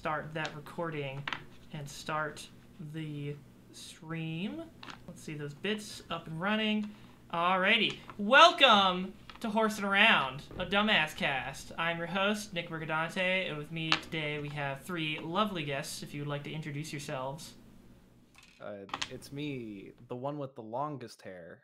start that recording and start the stream. Let's see those bits up and running. Alrighty, welcome to Horsin Around, a dumbass cast. I'm your host, Nick Mercadante, and with me today we have three lovely guests, if you would like to introduce yourselves. It's me, the one with the longest hair.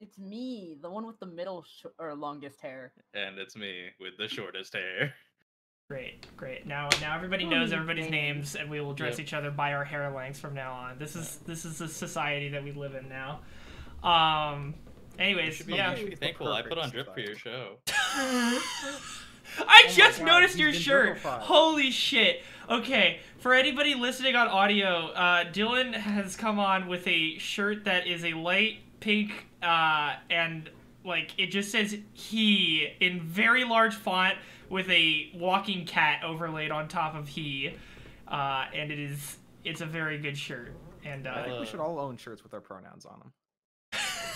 It's me, the one with the middle or longest hair. And it's me with the shortest hair. Great, great. Now everybody knows everybody's names, and we will address each other by our hair lengths from now on. This is the society that we live in now. Anyways, you should be thankful I put on drip for your show. I just noticed your shirt. Holy shit. Okay, for anybody listening on audio, Dylan has come on with a shirt that is a light pink, and like it just says he in very large font with a walking cat overlaid on top of he, and it's a very good shirt. And I think we should all own shirts with our pronouns on them.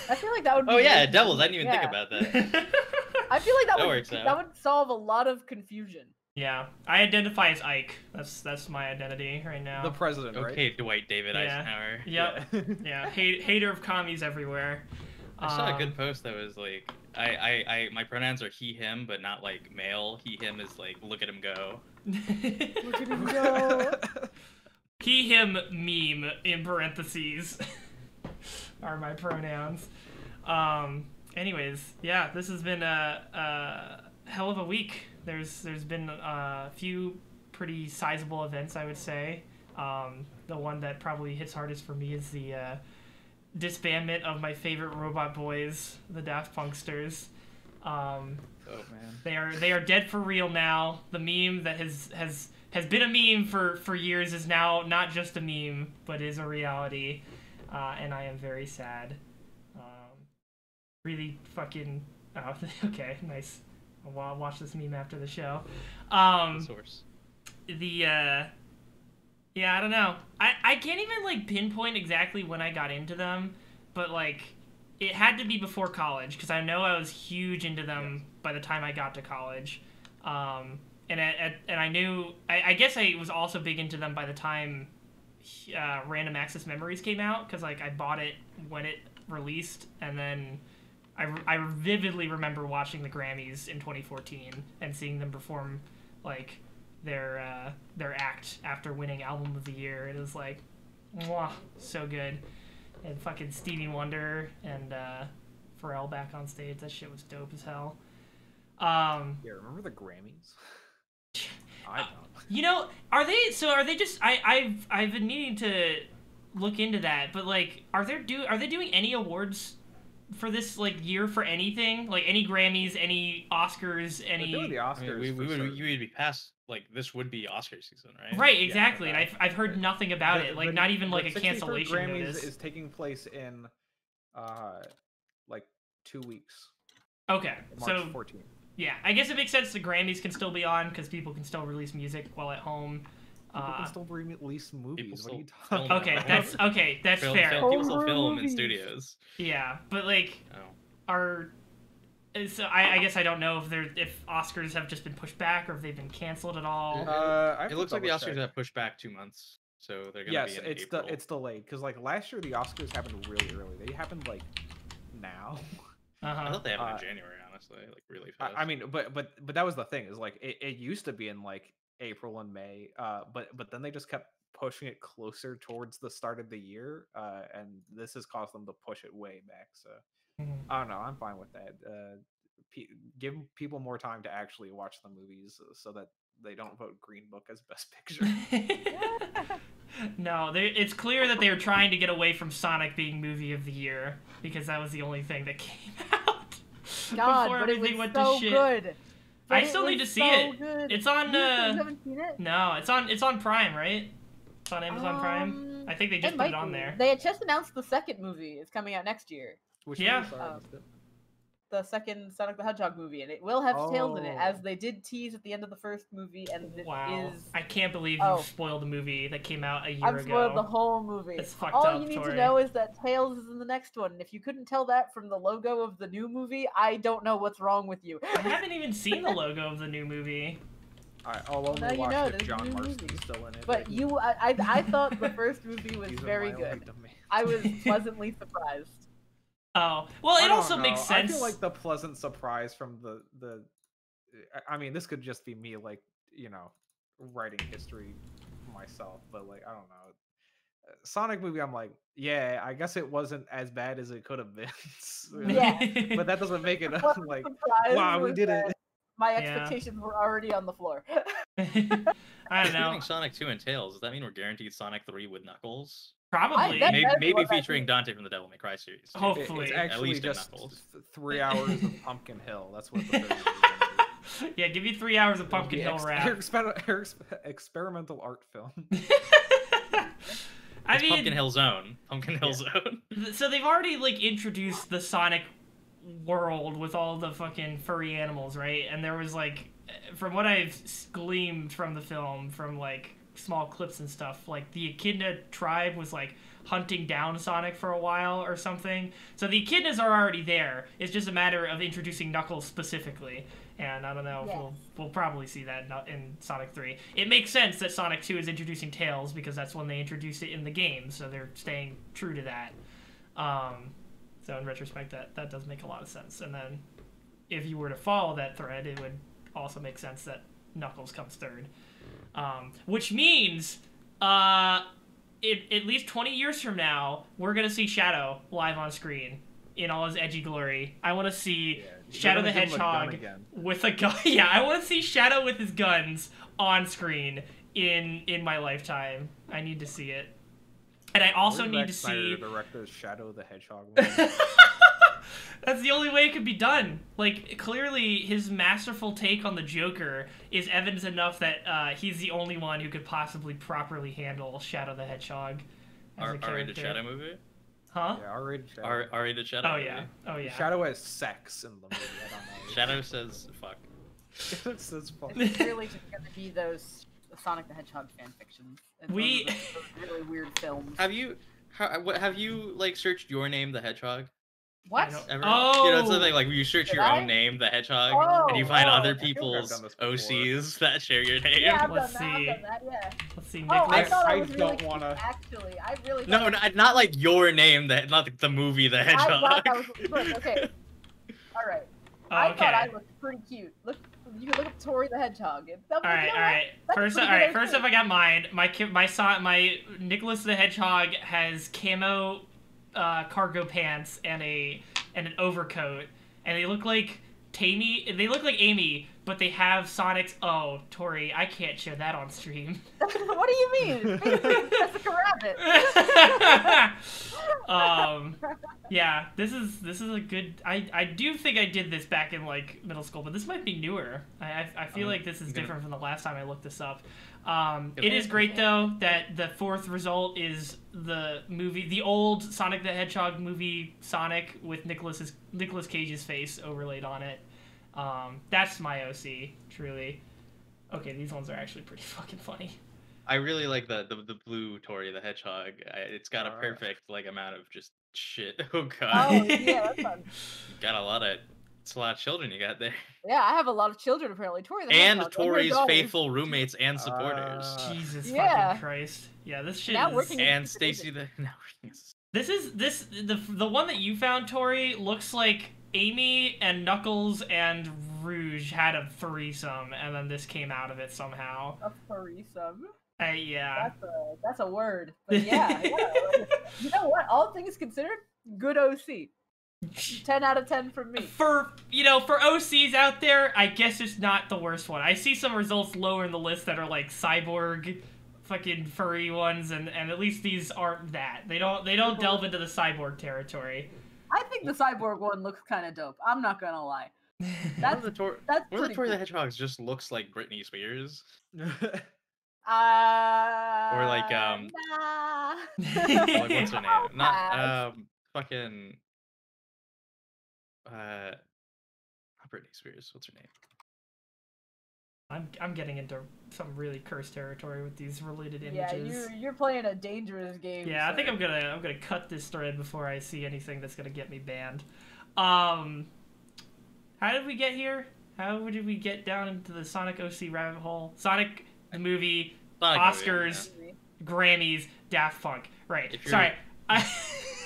I feel like that would be Devils. I didn't even think about that. I feel like that would solve a lot of confusion. Yeah, I identify as Ike. That's my identity right now. The president, right? Okay, Dwight David Eisenhower. Yep. Yeah. Hater of commies everywhere. I saw a good post that was like, my pronouns are he, him, but not like male. He, him is like, look at him go. Look at him go. He, him, meme in parentheses are my pronouns. Anyways, yeah, this has been a hell of a week. There's been a few pretty sizable events, I would say. The one that probably hits hardest for me is the disbandment of my favorite robot boys, the Daft Punksters. Oh man, they are dead for real now. The meme that has been a meme for years is now not just a meme, but is a reality, and I am very sad. Really fucking okay, nice. I'll watch this meme after the show. Source. Yeah, I don't know. I can't even like pinpoint exactly when I got into them, but like it had to be before college because I know I was huge into them by the time I got to college. And I knew I guess I was also big into them by the time Random Access Memories came out because like I bought it when it released, and then I vividly remember watching the Grammys in 2014 and seeing them perform like their act after winning Album of the Year. It was like, mwah, so good. And fucking Stevie Wonder and Pharrell back on stage. That shit was dope as hell. Yeah, remember the Grammys? I don't. You know, are they just I've been meaning to look into that, but like are they doing any awards for this like year for anything, like any Grammys, any Oscars, any? They're doing the Oscars. I mean, we would be past like this would be Oscar season, right? Right, exactly. And I've heard nothing about it, like not even like a cancellation Grammys notice. is taking place in like 2 weeks. Okay, March so 14th. Yeah, I guess it makes sense the Grammys can still be on because people can still release music while at home. People can still release movies. What are you talking about? Okay, that's fair. People still film in studios. Yeah, but like, so I guess I don't know if Oscars have just been pushed back or if they've been canceled at all. It looks like the Oscars have pushed back 2 months, so they're gonna be in April. It's delayed because like last year the Oscars happened really early. They happened like now. I thought they happened in January, honestly, like really fast. I mean, but that was the thing is like it used to be in like April and May, but then they just kept pushing it closer towards the start of the year, and this has caused them to push it way back. So I don't know. I'm fine with that. Give people more time to actually watch the movies so that they don't vote Green Book as Best Picture. No, it's clear that they are trying to get away from Sonic being Movie of the Year because that was the only thing that came out before everything went to shit. Good. I still need to see it. Good. It's on. You haven't seen it? No, it's on Prime, right? It's on Amazon Prime. I think they just put it on there. They had just announced the second movie is coming out next year. Which yeah. the second Sonic the Hedgehog movie, and it will have Tails in it, as Oh. they did tease at the end of the first movie, and it Wow. is. I can't believe Oh. you spoiled the movie that came out a year I've ago. spoiled the whole movie. It's fucked All up, you need Tori. to know is that Tails is in the next one. And if you couldn't tell that from the logo of the new movie, I don't know what's wrong with you. I haven't even seen the logo of the new movie. I'll only now you watch know, if there's a John new Marston's movie. still in it. But I thought the first movie was He's in very my good. league to me. I was pleasantly surprised. Oh, well, I it don't also makes know. sense. I feel like the pleasant surprise from the I mean, this could just be me, like, writing history myself, but, like, I don't know. Sonic movie, I'm like, yeah, I guess it wasn't as bad as it could have been. Yeah. But that doesn't make it Pleasant like, surprise wow, we was did that it. My Yeah. expectations were already on the floor. I don't know. Including Sonic 2 and Tails, does that mean we're guaranteed Sonic 3 with Knuckles? Probably. That- Maybe, that's maybe what I featuring think. Dante from the Devil May Cry series. too. Hopefully. It's At actually least in just Knuckles. 3 hours of Pumpkin Hill. That's what the third movie is gonna be. Yeah, give you 3 hours of Pumpkin It'll Hill be rap. experimental art film. I It's mean, Pumpkin Hill Zone. Pumpkin Hill Zone. so they've already like introduced the Sonic world with all the fucking furry animals, right? And there was like, from what I've gleaned from the film, from like small clips and stuff, like the Echidna tribe was like hunting down Sonic for a while or something. So the Echidnas are already there. It's just a matter of introducing Knuckles specifically. And I don't know, Yes. we'll probably see that in Sonic 3. It makes sense that Sonic 2 is introducing Tails because that's when they introduced it in the game, so they're staying true to that. So in retrospect, that does make a lot of sense. And then if you were to follow that thread, it would also make sense that Knuckles comes third. Which means, at least 20 years from now, we're going to see Shadow live on screen in all his edgy glory. I want to see Shadow the They're gonna give him a gun Hedgehog again. with a gun. Yeah, I want to see Shadow with his guns on screen in my lifetime. I need to see it. And I also Where's need Zack to Snyder see... to direct the Shadow the Hedgehog movie? That's the only way it could be done. Like, clearly, his masterful take on the Joker is evidence enough that he's the only one who could possibly properly handle Shadow the Hedgehog as a character. R-rated Shadow movie? Huh? Yeah, R-rated Shadow. R-rated Shadow Oh, movie? yeah. Oh, yeah. Shadow has sex in the movie. I don't know. Shadow says fuck. It says fuck. It's really just gonna be those Sonic the Hedgehog fan fictions. It's We- those really weird films. Have you like searched your name, the Hedgehog? What? I don't- Ever? Oh! You know, it's something like you search Did your I? own name, the Hedgehog, and you Oh, find oh, other I feel like I've people's done this before. OCs that share your name. Yeah, I've Let's done that. see. I've done that. Yeah. Let's see. Oh, I Nicholas. thought I I was really don't cute, wanna- actually. I really No, thought not like your name, not like the movie, the I Hedgehog. thought that was look, okay. Alright. I Okay. thought I looked pretty cute. Look, you can look up Tori the Hedgehog. All right. First up, I got mine. My Nicholas the Hedgehog has camo cargo pants and an overcoat, and they look like Tammy. They look like Amy, but they have Sonic's. Oh, Tori, I can't show that on stream. What do you mean? Jessica Rabbit. Yeah, this is a good. I do think I did this back in like middle school, but this might be newer. I feel like this is different from the last time I looked this up. It is great though that the fourth result is the old Sonic the Hedgehog movie Sonic with Nicolas Cage's face overlaid on it. That's my OC, truly. Okay, these ones are actually pretty fucking funny. I really like the blue Tori the Hedgehog. It's got a perfect like amount of just shit. Oh god. Oh yeah, that's fun. Got a lot of. It's a lot of children you got there. Yeah, I have a lot of children apparently. Tori the And Hedgehog, Tori's daughters. faithful roommates and supporters. Jesus Yeah. fucking Christ. Yeah, this shit Now is... working- And Stacy the. No, the one that you found, Tori, looks like Amy and Knuckles and Rouge had a threesome, and then this came out of it somehow. A threesome. Yeah. That's a word. But yeah. You know what? All things considered, good OC. 10 out of 10 from me. For OCs out there, I guess it's not the worst one. I see some results lower in the list that are like cyborg fucking furry ones, and at least these aren't that. They don't delve into the cyborg territory. I think the cyborg one looks kind of dope. I'm not gonna lie. That's One of pretty the Tori cool. the Hedgehogs just looks like Britney Spears. Or like, nah. Like, what's her name? Not fucking Britney Spears. What's her name? I'm getting into some really cursed territory with these related Yeah, images. you're playing a dangerous game. Yeah, I think sir. I'm gonna cut this thread before I see anything that's gonna get me banned. How did we get here? How did we get down into the Sonic OC rabbit hole? Sonic the movie, Sonic Oscars, movie, Grammys, Daft Punk. Right. If you're- Sorry.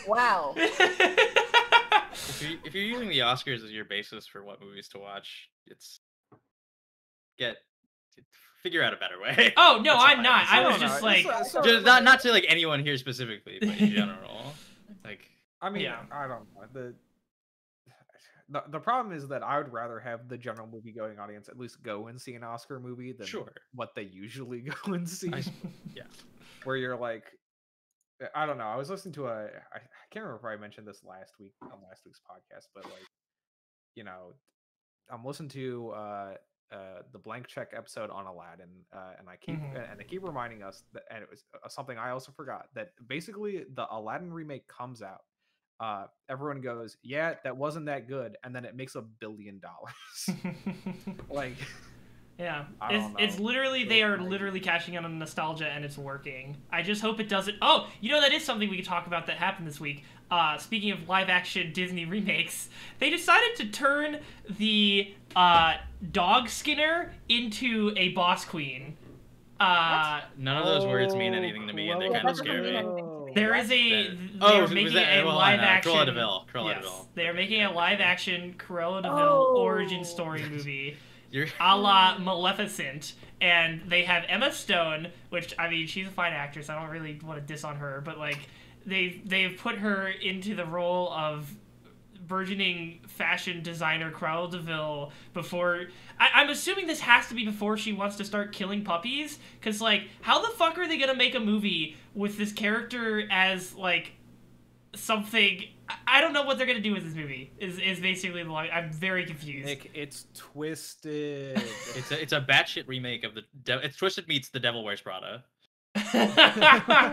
Wow. If you're using the Oscars as your basis for what movies to watch, figure out a better way. Oh no, That's all I'm not. have to I was say. just like, Just not to like anyone here specifically, but in general. Like, I mean, Yeah. I don't know. The problem is that I would rather have the general movie-going audience at least go and see an Oscar movie than Sure. what they usually go and see. yeah. Where you're like, I don't know. I was listening to I can't remember if I mentioned this last week on last week's podcast, but like, you know, I'm listening to the Blank Check episode on Aladdin, and I keep and they keep reminding us that, and it was something I also forgot, that basically the Aladdin remake comes out. Everyone goes, yeah, that wasn't that good, and then it makes $1 billion. Like, yeah, I don't it's know. literally, they are literally cashing in on nostalgia, and it's working. I just hope it doesn't. Oh, you know, that is something we could talk about that happened this week. Speaking of live action Disney remakes, they decided to turn the dog Skinner into a boss queen. None of those words mean anything to me, and they Yeah, kind of that scare doesn't mean me. anything to me. There is a. Oh, They're was making that- a well, live no, action. Cruella de Vil. Yes, they are making a live action Cruella de Vil Oh. origin story movie. You're A la Maleficent, and they have Emma Stone, which, I mean, she's a fine actress. I don't really want to diss on her, but like they've put her into the role of burgeoning fashion designer Cruella de Vil before. I'm assuming this has to be before she wants to start killing puppies, because like, how the fuck are they gonna make a movie with this character as like something? I don't know what they're gonna do with this movie. Is basically the line. I'm very confused. Nick, it's twisted. it's a batshit remake of it's Twisted meets The Devil Wears Prada.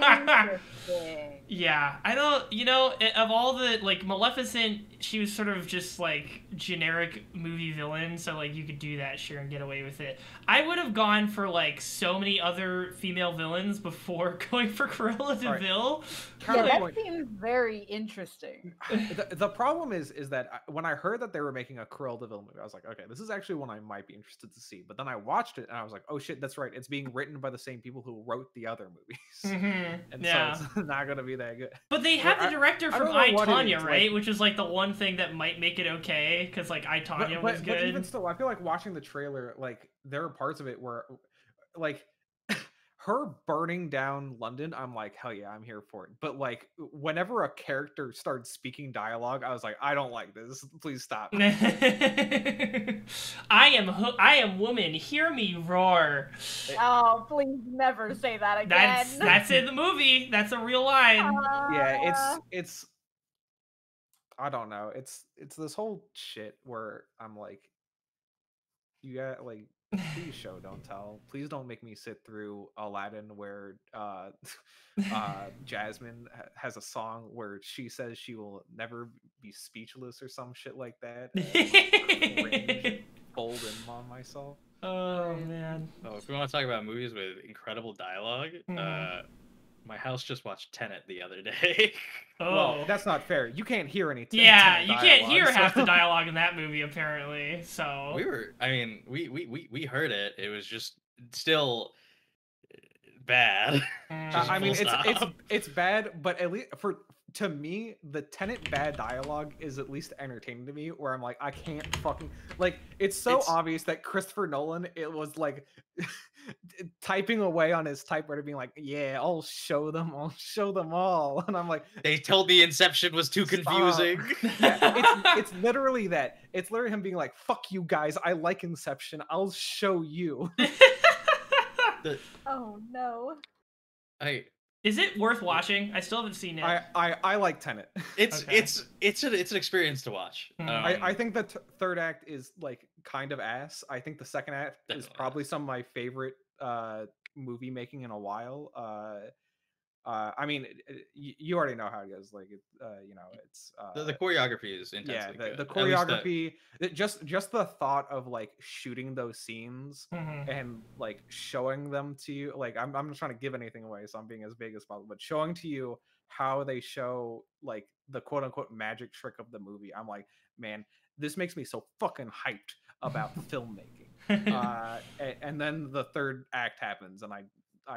Interesting. Yeah, I don't, you know, of all the, like, Maleficent, she was sort of just, like, generic movie villain, so, like, you could do that, sure, and get away with it. I would have gone for, like, so many other female villains before going for Cruella de Right. Vil. Yeah, that Like, seems very interesting. the problem is that when I heard that they were making a Cruella de Vil movie, I was like, okay, this is actually one I might be interested to see. But then I watched it and I was like, oh shit, that's right. It's being written by the same people who wrote the other movies. And Yeah. so it's not gonna be that good. But they have the director I from don't know I, what it Tonya, is, right? like- Which is, like, the one thing that might make it okay, because, like, I, Tonya was good. But even still, I feel like watching the trailer, like there are parts of it where, like, her burning down London, I'm like, hell yeah, I'm here for it. But like, whenever a character starts speaking dialogue, I was like, I don't like this. Please stop. I am woman, hear me roar. Oh, please never say that again. That's in the movie. That's a real line. Yeah, it's I don't know. It's this whole shit where I'm like, you got like, please show don't tell. Please don't make me sit through Aladdin where Jasmine has a song where she says she will never be speechless or some shit like that. Cringe, fold in on myself. Oh man. Oh, if we want to talk about movies with incredible dialogue, Mhm. my house just watched Tenet the other day. Oh. Well, that's not fair. You can't hear any. Yeah, Tenet you can't dialogue, hear half the so- dialogue in that movie apparently. So we heard it. It was just still bad. I mean, Full stop. it's bad, but at least to me, the Tenet bad dialogue is at least entertaining to me. Where I'm like, I can't fucking like. It's so obvious that Christopher Nolan, it was like typing away on his typewriter, being like, "Yeah, I'll show them all," and I'm like, They told me Inception was too Stop. confusing. yeah, it's literally that. It's literally him being like, "Fuck you guys, I like Inception. I'll show you." Oh no. is it worth watching? I still haven't seen it. I like Tenet. It's Okay. it's an experience to watch. I think the third act is like kind of ass. I think the second act is Definitely probably some of my favorite movie making in a while. I mean, you already know how it goes. Like, you know, it's The choreography is yeah, intensely good. the At least choreography, just the thought of like shooting those scenes Mhm. and like showing them to you. Like, I'm not trying to give anything away, so I'm being as big as possible. But showing to you how they show like the quote unquote magic trick of the movie, I'm like, man, this makes me so fucking hyped about filmmaking. And then the third act happens, and I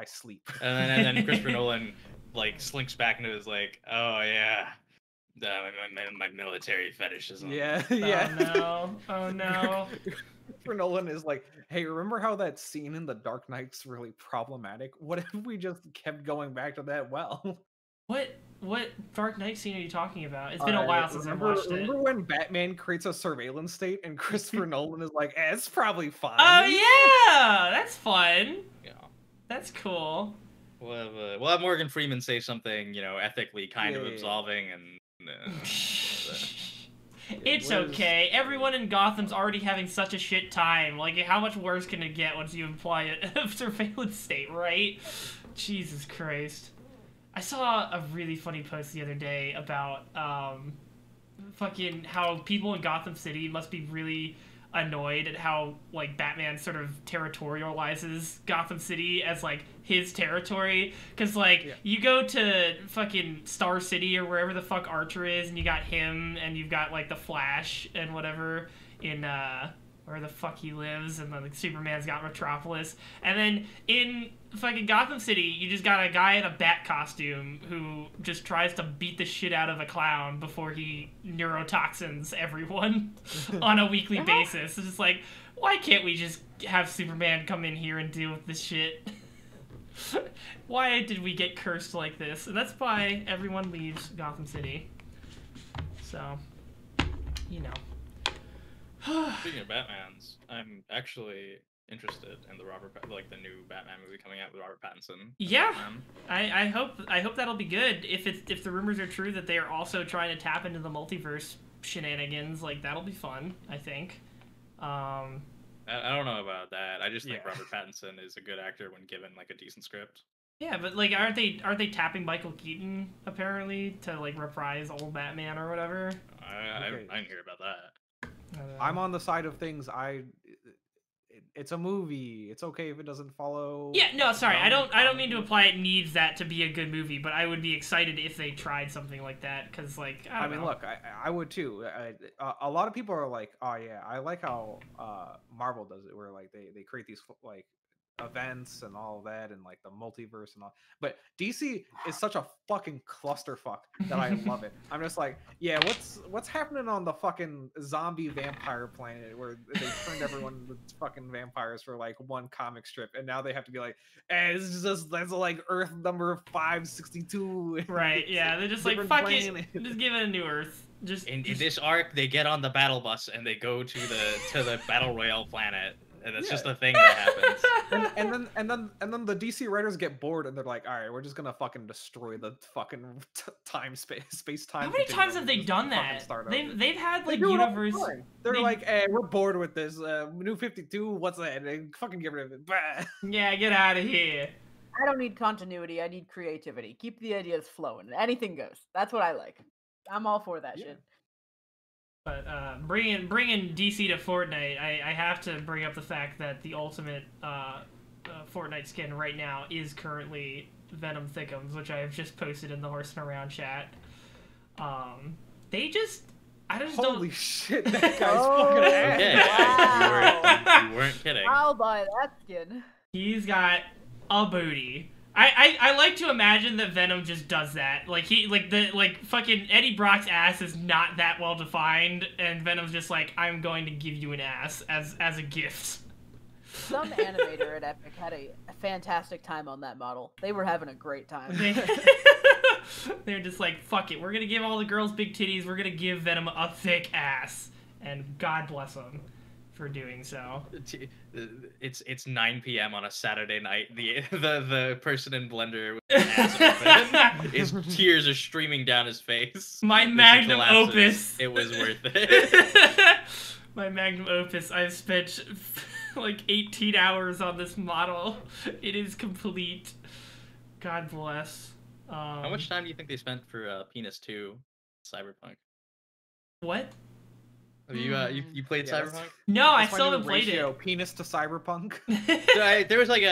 sleep. and then Christopher Nolan like slinks back into his like, oh yeah, my military fetishism. Yeah, yeah. Oh no! Oh no! Christopher Nolan is like, hey, remember how that scene in The Dark Knight's really problematic? What if we just kept going back to that well? What Dark Knight scene are you talking about? It's been a while since I watched it. Remember when Batman creates a surveillance state and Christopher Nolan is like, it's probably fine. Oh yeah, that's fun. Yeah. That's cool. We'll have Morgan Freeman say something, you know, ethically kind of Yeah. absolving, and It's okay. Everyone in Gotham's already having such a shit time. Like, how much worse can it get once you imply a surveillance state, right? Jesus Christ. I saw a really funny post the other day about fucking how people in Gotham City must be really annoyed at how like Batman sort of territorializes Gotham City as like his territory, because like you go to fucking Star City or wherever the fuck Archer is, and you got him, and you've got like the Flash and whatever in where the fuck he lives, and then like Superman's got Metropolis, and then in fucking Gotham City you just got a guy in a bat costume who just tries to beat the shit out of a clown before he neurotoxins everyone on a weekly basis. It's just like, why can't we just have Superman come in here and deal with this shit? Why did we get cursed like this? And that's why everyone leaves Gotham City. So, you know. Speaking of Batmans, I'm actually interested in the the new Batman movie coming out with Robert Pattinson. Yeah, I hope that'll be good. If the rumors are true that they are also trying to tap into the multiverse shenanigans, like that'll be fun. I think. I don't know about that. I just think Robert Pattinson is a good actor when given like a decent script. Yeah, but like, aren't they tapping Michael Keaton apparently to like reprise old Batman or whatever? I didn't hear about that. I'm on the side of things. It's a movie. It's okay if it doesn't follow. Yeah, no, sorry. I don't mean to imply it needs that to be a good movie, but I would be excited if they tried something like that, because like I mean, look, I would too. A lot of people are like, oh yeah, I like how Marvel does it, where like they create these like events and all of that, and like the multiverse and all. But DC is such a fucking clusterfuck that I love it. I'm just like, yeah, what's happening on the fucking zombie vampire planet where they turned everyone into fucking vampires for like one comic strip, and now they have to be like, that's like Earth number 562. Right? Yeah, they're just like, fuck it, just give it a new Earth. Just in this arc, they get on the battle bus and they go to the battle royale planet. And that's just the thing that happens. and then the DC writers get bored and they're like, all right, we're just gonna fucking destroy the fucking space time. How many times have they done that? They've had like universe. They're like, hey, we're bored with this. New 52. What's that? And they fucking get rid of it. Bah. Yeah, get out of here. I don't need continuity. I need creativity. Keep the ideas flowing. Anything goes. That's what I like. I'm all for that shit. But bringing DC to Fortnite, I have to bring up the fact that the ultimate Fortnite skin right now is currently Venom Thickums, which I have just posted in the Horsin Around chat. Holy shit, that guy's fucking ass. Yeah, you weren't kidding. I'll buy that skin. He's got a booty. I like to imagine that Venom just does that. Like fucking Eddie Brock's ass is not that well defined, and Venom's just like, I'm going to give you an ass as a gift. Some animator at Epic had a fantastic time on that model. They were having a great time. They're just like, fuck it, we're gonna give all the girls big titties, we're gonna give Venom a thick ass, and God bless them for doing so. It's 9 p.m. on a Saturday night. The person in Blender with his ass open, his tears are streaming down his face. My magnum opus. It was worth it. My magnum opus. I've spent like 18 hours on this model. It is complete. God bless. How much time do you think they spent for Penis 2 Cyberpunk? What? Have you played Yeah, that's- Cyberpunk? No, I That's my still new haven't played ratio, it. Penis to cyberpunk. So there was like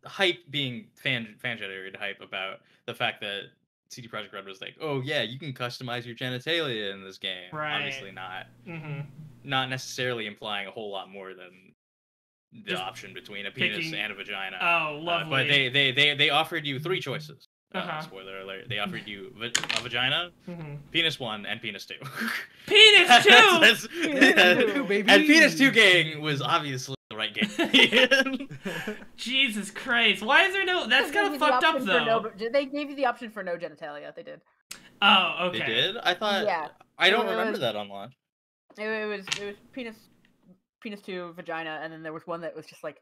hype being fan generated hype about the fact that CD Projekt Red was like, oh yeah, you can customize your genitalia in this game. Right. Obviously Mm-hmm. not necessarily implying a whole lot more than the Just option between a penis picking- and a vagina. Oh, lovely. But they offered you 3 choices. Uh-huh. Spoiler alert. They offered you a vagina, Mm-hmm. Penis 1, and Penis 2. Penis 2! Penis 2, baby. And Penis 2 gang was obviously the right game. Jesus Christ. Why is there no... That's They kind gave of you the fucked up, option for though. they gave you the option for no genitalia. They did. Oh, okay. They did? I thought... Yeah. I don't It remember was- that on launch. It was penis 2, vagina, and then there was one that was just like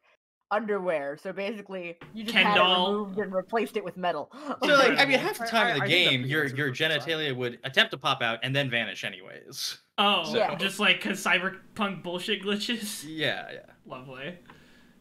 underwear. So basically, you just had it Kendall. removed and replaced it with metal. So, like, I mean, half the time in the I think the game, your penis is genitalia would attempt to pop out and then vanish anyways. Oh, Yeah. just like because cyberpunk bullshit glitches? Yeah. Lovely.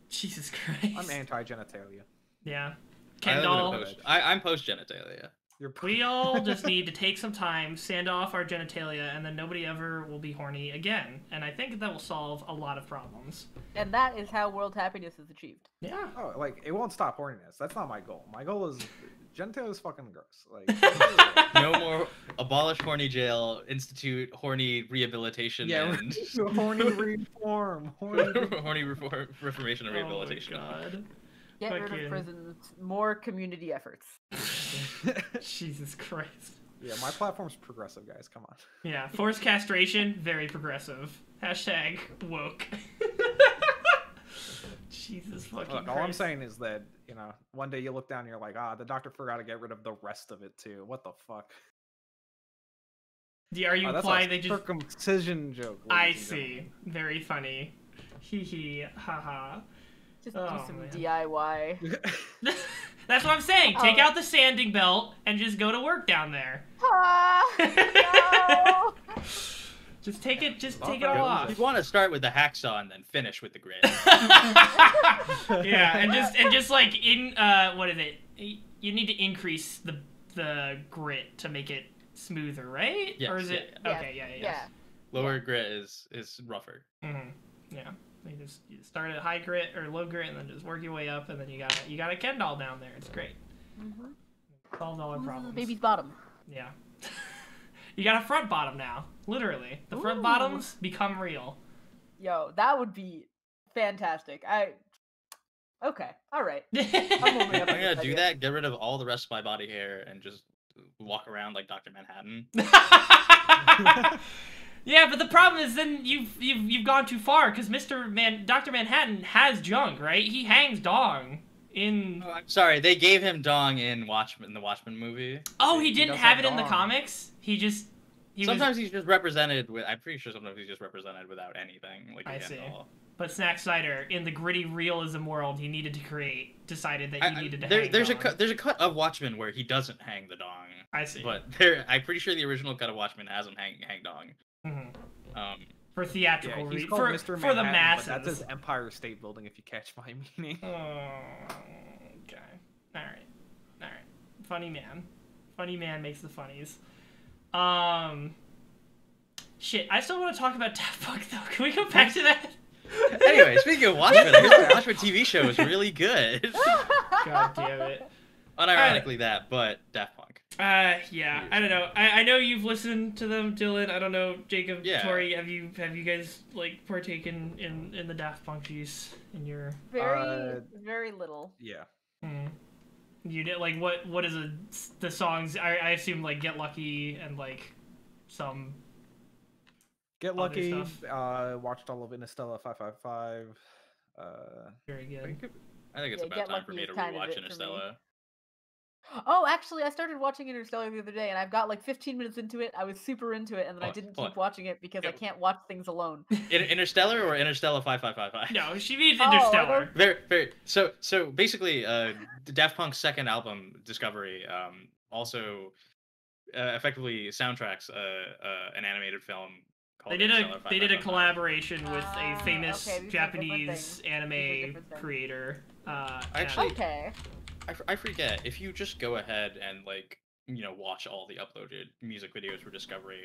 Jesus Christ. I'm anti-genitalia. Yeah. I live in a Kendall, post- I'm post-genitalia. You're we all just need to take some time, sand off our genitalia, and then nobody ever will be horny again. And I think that will solve a lot of problems. And that is how world happiness is achieved. Yeah. Oh, like it won't stop horniness. That's not my goal. My goal is genitalia is fucking gross. Like No more abolish horny jail, institute horny rehabilitation, and horny reform. Horny. horny reformation and Oh my rehabilitation. God. Get rid Fucking- of prisons. More community efforts. Jesus Christ. Yeah, my platform's progressive, guys. Come on. Yeah, forced castration, very progressive. Hashtag woke. Jesus fucking Look, Christ. all I'm saying is that one day you look down and you're like, the doctor forgot to get rid of the rest of it too. What the fuck? Are you That's implying a they just... circumcision joke. I ladies and see. Very funny. Hee hee. Ha Just Oh, do some man. DIY. gentlemen. That's what I'm saying. Take Oh. out the sanding belt and just go to work down there. Ah, no! Just take it Well, it all that off. You want to start with the hacksaw and then finish with the grid. Yeah, and just like in what is it? You need to increase the grit to make it smoother, right? Yes, Or is it yeah. okay? Yeah. Yeah. Lower grit is rougher. Yeah. You start at high grit or low grit, and then just work your way up, and then you got a Kendall down there. It's great. Mhm. Solves all our problems. Baby's bottom. Yeah. You got a front bottom now. Literally, the front Ooh. bottoms become real. Yo, that would be fantastic. Okay, all right. yeah, I'm moving up. I'm gonna do that. Get rid of all the rest of my body hair and just walk around like Dr. Manhattan. but the problem is then you've gone too far because Dr. Manhattan has junk, right? He hangs dong in. Oh, I'm sorry, they gave him dong in the Watchmen movie. Oh, he He didn't does have have it in the dong. comics. Sometimes he's just represented with. I'm pretty sure sometimes he's just represented without anything. Like I again, see. all- But Snack Cider, in the gritty realism world he needed to create, decided that he needed to hang there's dong. there's a cut of Watchmen where he doesn't hang the dong. I see. But I'm pretty sure the original cut of Watchmen has him hang dong. Mhm. Um, For theatrical Yeah, he's reasons. called For, Mr. for Manhattan, the masses. but that's his Empire State Building. If you catch my meaning. Oh, okay. Alright. Funny man makes the funnies. Shit, I still want to talk about Daft Punk though. Can we go back to that? anyway, speaking of Watchmen, I heard the Watchmen TV show is really good. God damn it. Unironically that, but Daft Punk. Yeah, I don't know. I know you've listened to them, Dylan. I don't know, Jacob, Yeah. Tori, have you guys like partaken in the Daft Punk juice in your? Very little. Yeah. You did like what is the songs? I assume like Get Lucky and like some. Get Other Lucky. stuff. Watched all of Interstellar 555. Very good. I think it's Yeah, about Get time for Lucky me is to kind of rewatch it for me. Interstellar. Oh, actually, I started watching Interstellar the other day, and I've got like 15 minutes into it. I was super into it, and then I didn't hold keep on. watching it because I Yeah. can't watch things alone. Interstellar or Interstellar 5555? No, she means Oh, I Interstellar. don't- Very. So basically, Daft Punk's second album, Discovery, also effectively soundtracks an animated film called They did Interstellar a 5555. collaboration with a Ah, famous okay, these are different Japanese things. These are anime different things. creator. Actually- Okay. I forget, if you just go ahead and like, you know, watch all the uploaded music videos for Discovery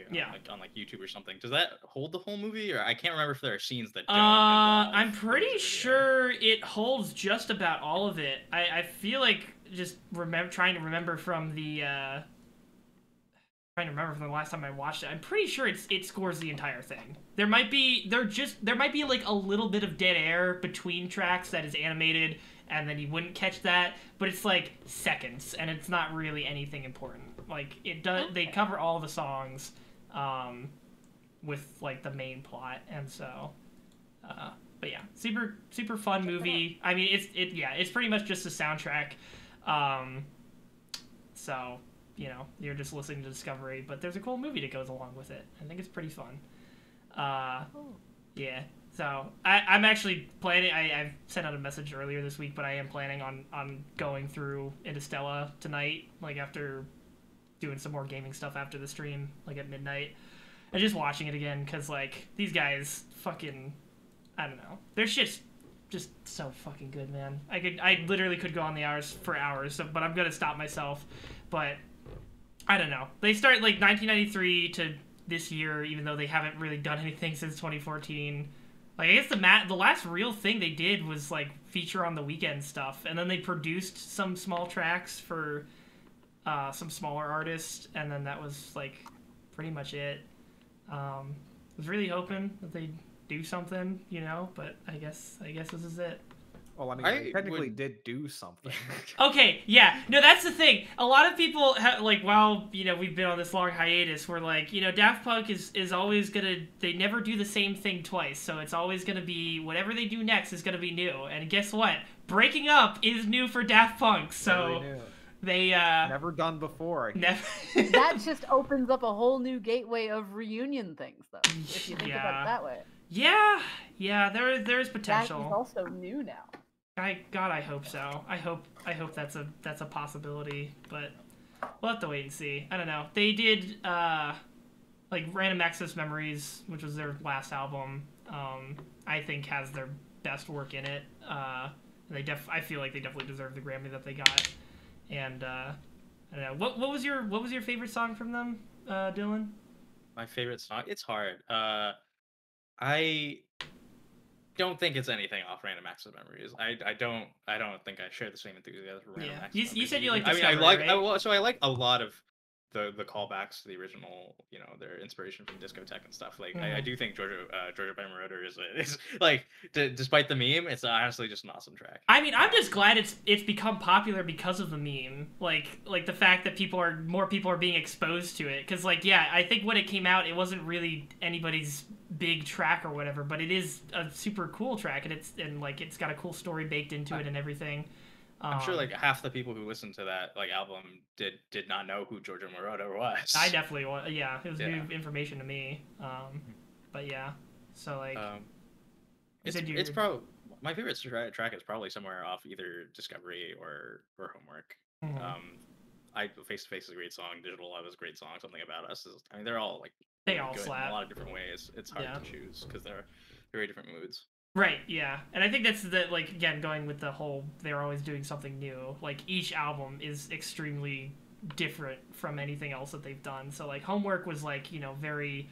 on like YouTube or something, does that hold the whole movie? Or I can't remember if there are scenes that don't involve I'm the pretty music video. sure it holds just about all of it. I feel like just trying to remember from the last time I watched it. I'm pretty sure it scores the entire thing. There might be like a little bit of dead air between tracks that is animated, and then you wouldn't catch that, but it's like seconds, and it's not really anything important. Like it does, they cover all the songs, with like the main plot, and so, but yeah, super fun movie. I mean, it's pretty much just a soundtrack, so you know you're just listening to Discovery, but there's a cool movie that goes along with it. I think it's pretty fun. Yeah. So I'm actually planning. I sent out a message earlier this week, but I am planning on going through Interstellar tonight, like after doing some more gaming stuff after the stream, like at midnight, and just watching it again because like these guys fucking, I don't know, their shit's just so fucking good, man. I literally could go on the hours for hours, but I'm gonna stop myself. But I don't know. They start like 1993 to this year, even though they haven't really done anything since 2014. Like, I guess the last real thing they did was, like, feature on the weekend stuff. And then they produced some small tracks for some smaller artists. And then that was, like, pretty much it. Was really hoping that they'd do something, you know? But I guess this is it. Well, I mean, they technically did do something. Okay, yeah. No, that's the thing. A lot of people, like, while, you know, we've been on this long hiatus, we're like, you know, Daft Punk is always gonna, they never do the same thing twice, so it's always gonna be, whatever they do next is gonna be new. And guess what? Breaking up is new for Daft Punk, so they, never done before. Never. That just opens up a whole new gateway of reunion things, though, if you think about it that way. Yeah, there's potential. That is also new now. God, I hope so. I hope that's a possibility, but we'll have to wait and see. I don't know. They did like Random Access Memories, which was their last album. I think has their best work in it. And I feel like they definitely deserve the Grammy that they got. And I don't know. What was your favorite song from them, Dylan? My favorite song? It's hard. I don't think it's anything off Random Access Memories. I don't think I share the same enthusiasm for Random Access Memories. You said you like Discovery, Discovery, right? I like a lot of the callbacks to the original, you know, their inspiration from discotheque and stuff. Like I do think Georgia by Moroder is like despite the meme, it's honestly just an awesome track. I mean, I'm just glad it's become popular because of the meme. Like the fact that more people are being exposed to it. Because like, yeah, I think when it came out, it wasn't really anybody's big track or whatever, but it is a super cool track, and it's got a cool story baked into it and everything. I'm sure like half the people who listened to that like album did not know who Giorgio Moroder was. I definitely was. Yeah, it was new information to me. But yeah, so like, it's probably my favorite track is probably somewhere off either Discovery or Homework. I Face to Face is a great song. Digital Love is a great song. Something About Us is. I mean, they're all like they all good slap in a lot of different ways. It's hard to choose because they're very different moods. Right, yeah. And I think that's like, again, going with the whole, they're always doing something new. Like, each album is extremely different from anything else that they've done. So, like, Homework was, like, you know, very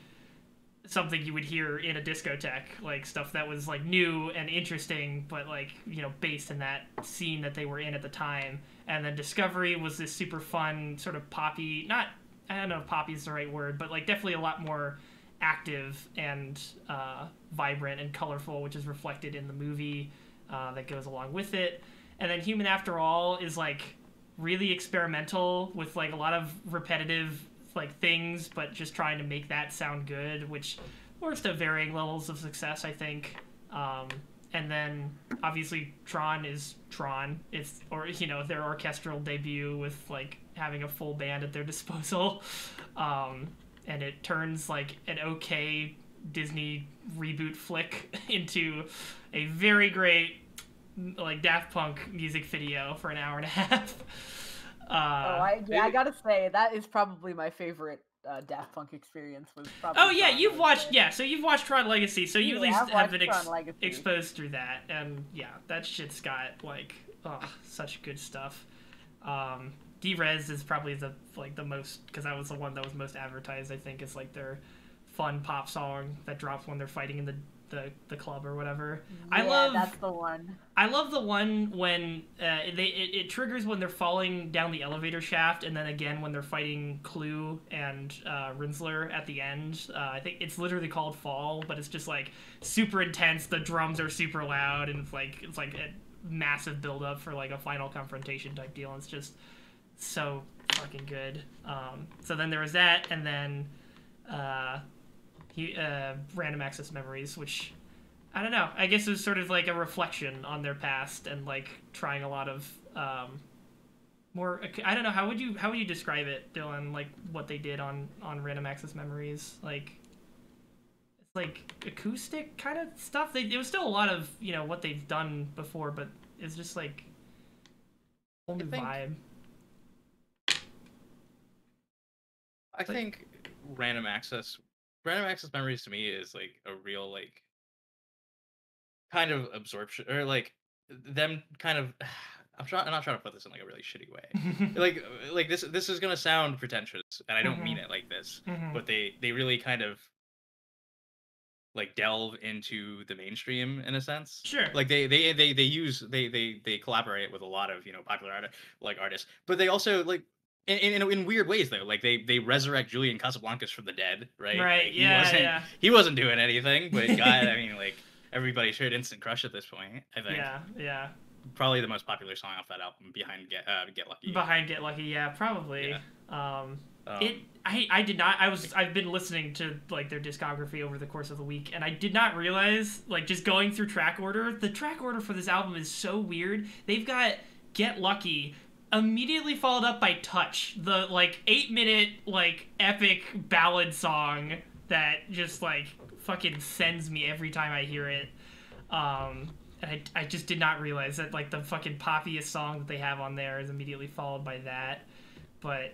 something you would hear in a discotheque. Like, stuff that was, like, new and interesting, but, like, you know, based in that scene that they were in at the time. And then Discovery was this super fun, sort of poppy, I don't know if poppy is the right word, but, like, definitely a lot more active and vibrant and colorful, which is reflected in the movie that goes along with it. And then Human After All is like really experimental with like a lot of repetitive like things, but just trying to make that sound good, which works to varying levels of success, I think. And then obviously Tron is Tron. It's, or you know, their orchestral debut with like having a full band at their disposal. And it turns like an okay Disney reboot flick into a very great like Daft Punk music video for an hour and a half. I gotta say that is probably my favorite Daft Punk experience. Was probably. Oh yeah, Tron, you've watched so you've watched Tron Legacy, so you at least have been exposed through that, and yeah, that shit's got like such good stuff. D-Rez is probably the most, because that was the one that was most advertised. I think is like their fun pop song that drops when they're fighting in the club or whatever. Yeah, that's the one. I love the one when it triggers when they're falling down the elevator shaft, and then again when they're fighting Clue and Rinsler at the end. I think it's literally called Fall, but it's just like super intense. The drums are super loud, and it's like a massive build up for like a final confrontation type deal. And it's just so fucking good. So then there was that, and then Random Access Memories, which I don't know, I guess it was sort of like a reflection on their past and like trying a lot of more, I don't know, how would you describe it, Dylan, like what they did on Random Access Memories? Like it's like acoustic kind of stuff. It was still a lot of, you know, what they've done before, but it's just like whole new vibe. I think Random Access Memories to me is like a real like kind of absorption, or like them kind of I'm not trying to put this in like a really shitty way. like this is gonna sound pretentious, and I don't mean it like this, but they really kind of like delve into the mainstream in a sense. Sure. Like they collaborate with a lot of, you know, popular artists, but they also like in weird ways though. Like they resurrect Julian Casablancas from the dead, right? Right. Like, he wasn't doing anything, but God, I mean, like everybody shared Instant Crush at this point, I think. Yeah. Probably the most popular song off that album, behind Get Lucky. Behind Get Lucky, yeah, probably. Yeah. I did not. I've been listening to like their discography over the course of the week, and I did not realize, like, just going through track order, the track order for this album is so weird. They've got Get Lucky immediately followed up by Touch, the like 8-minute like epic ballad song that just like fucking sends me every time I hear it. I just did not realize that like the fucking poppiest song that they have on there is immediately followed by that. But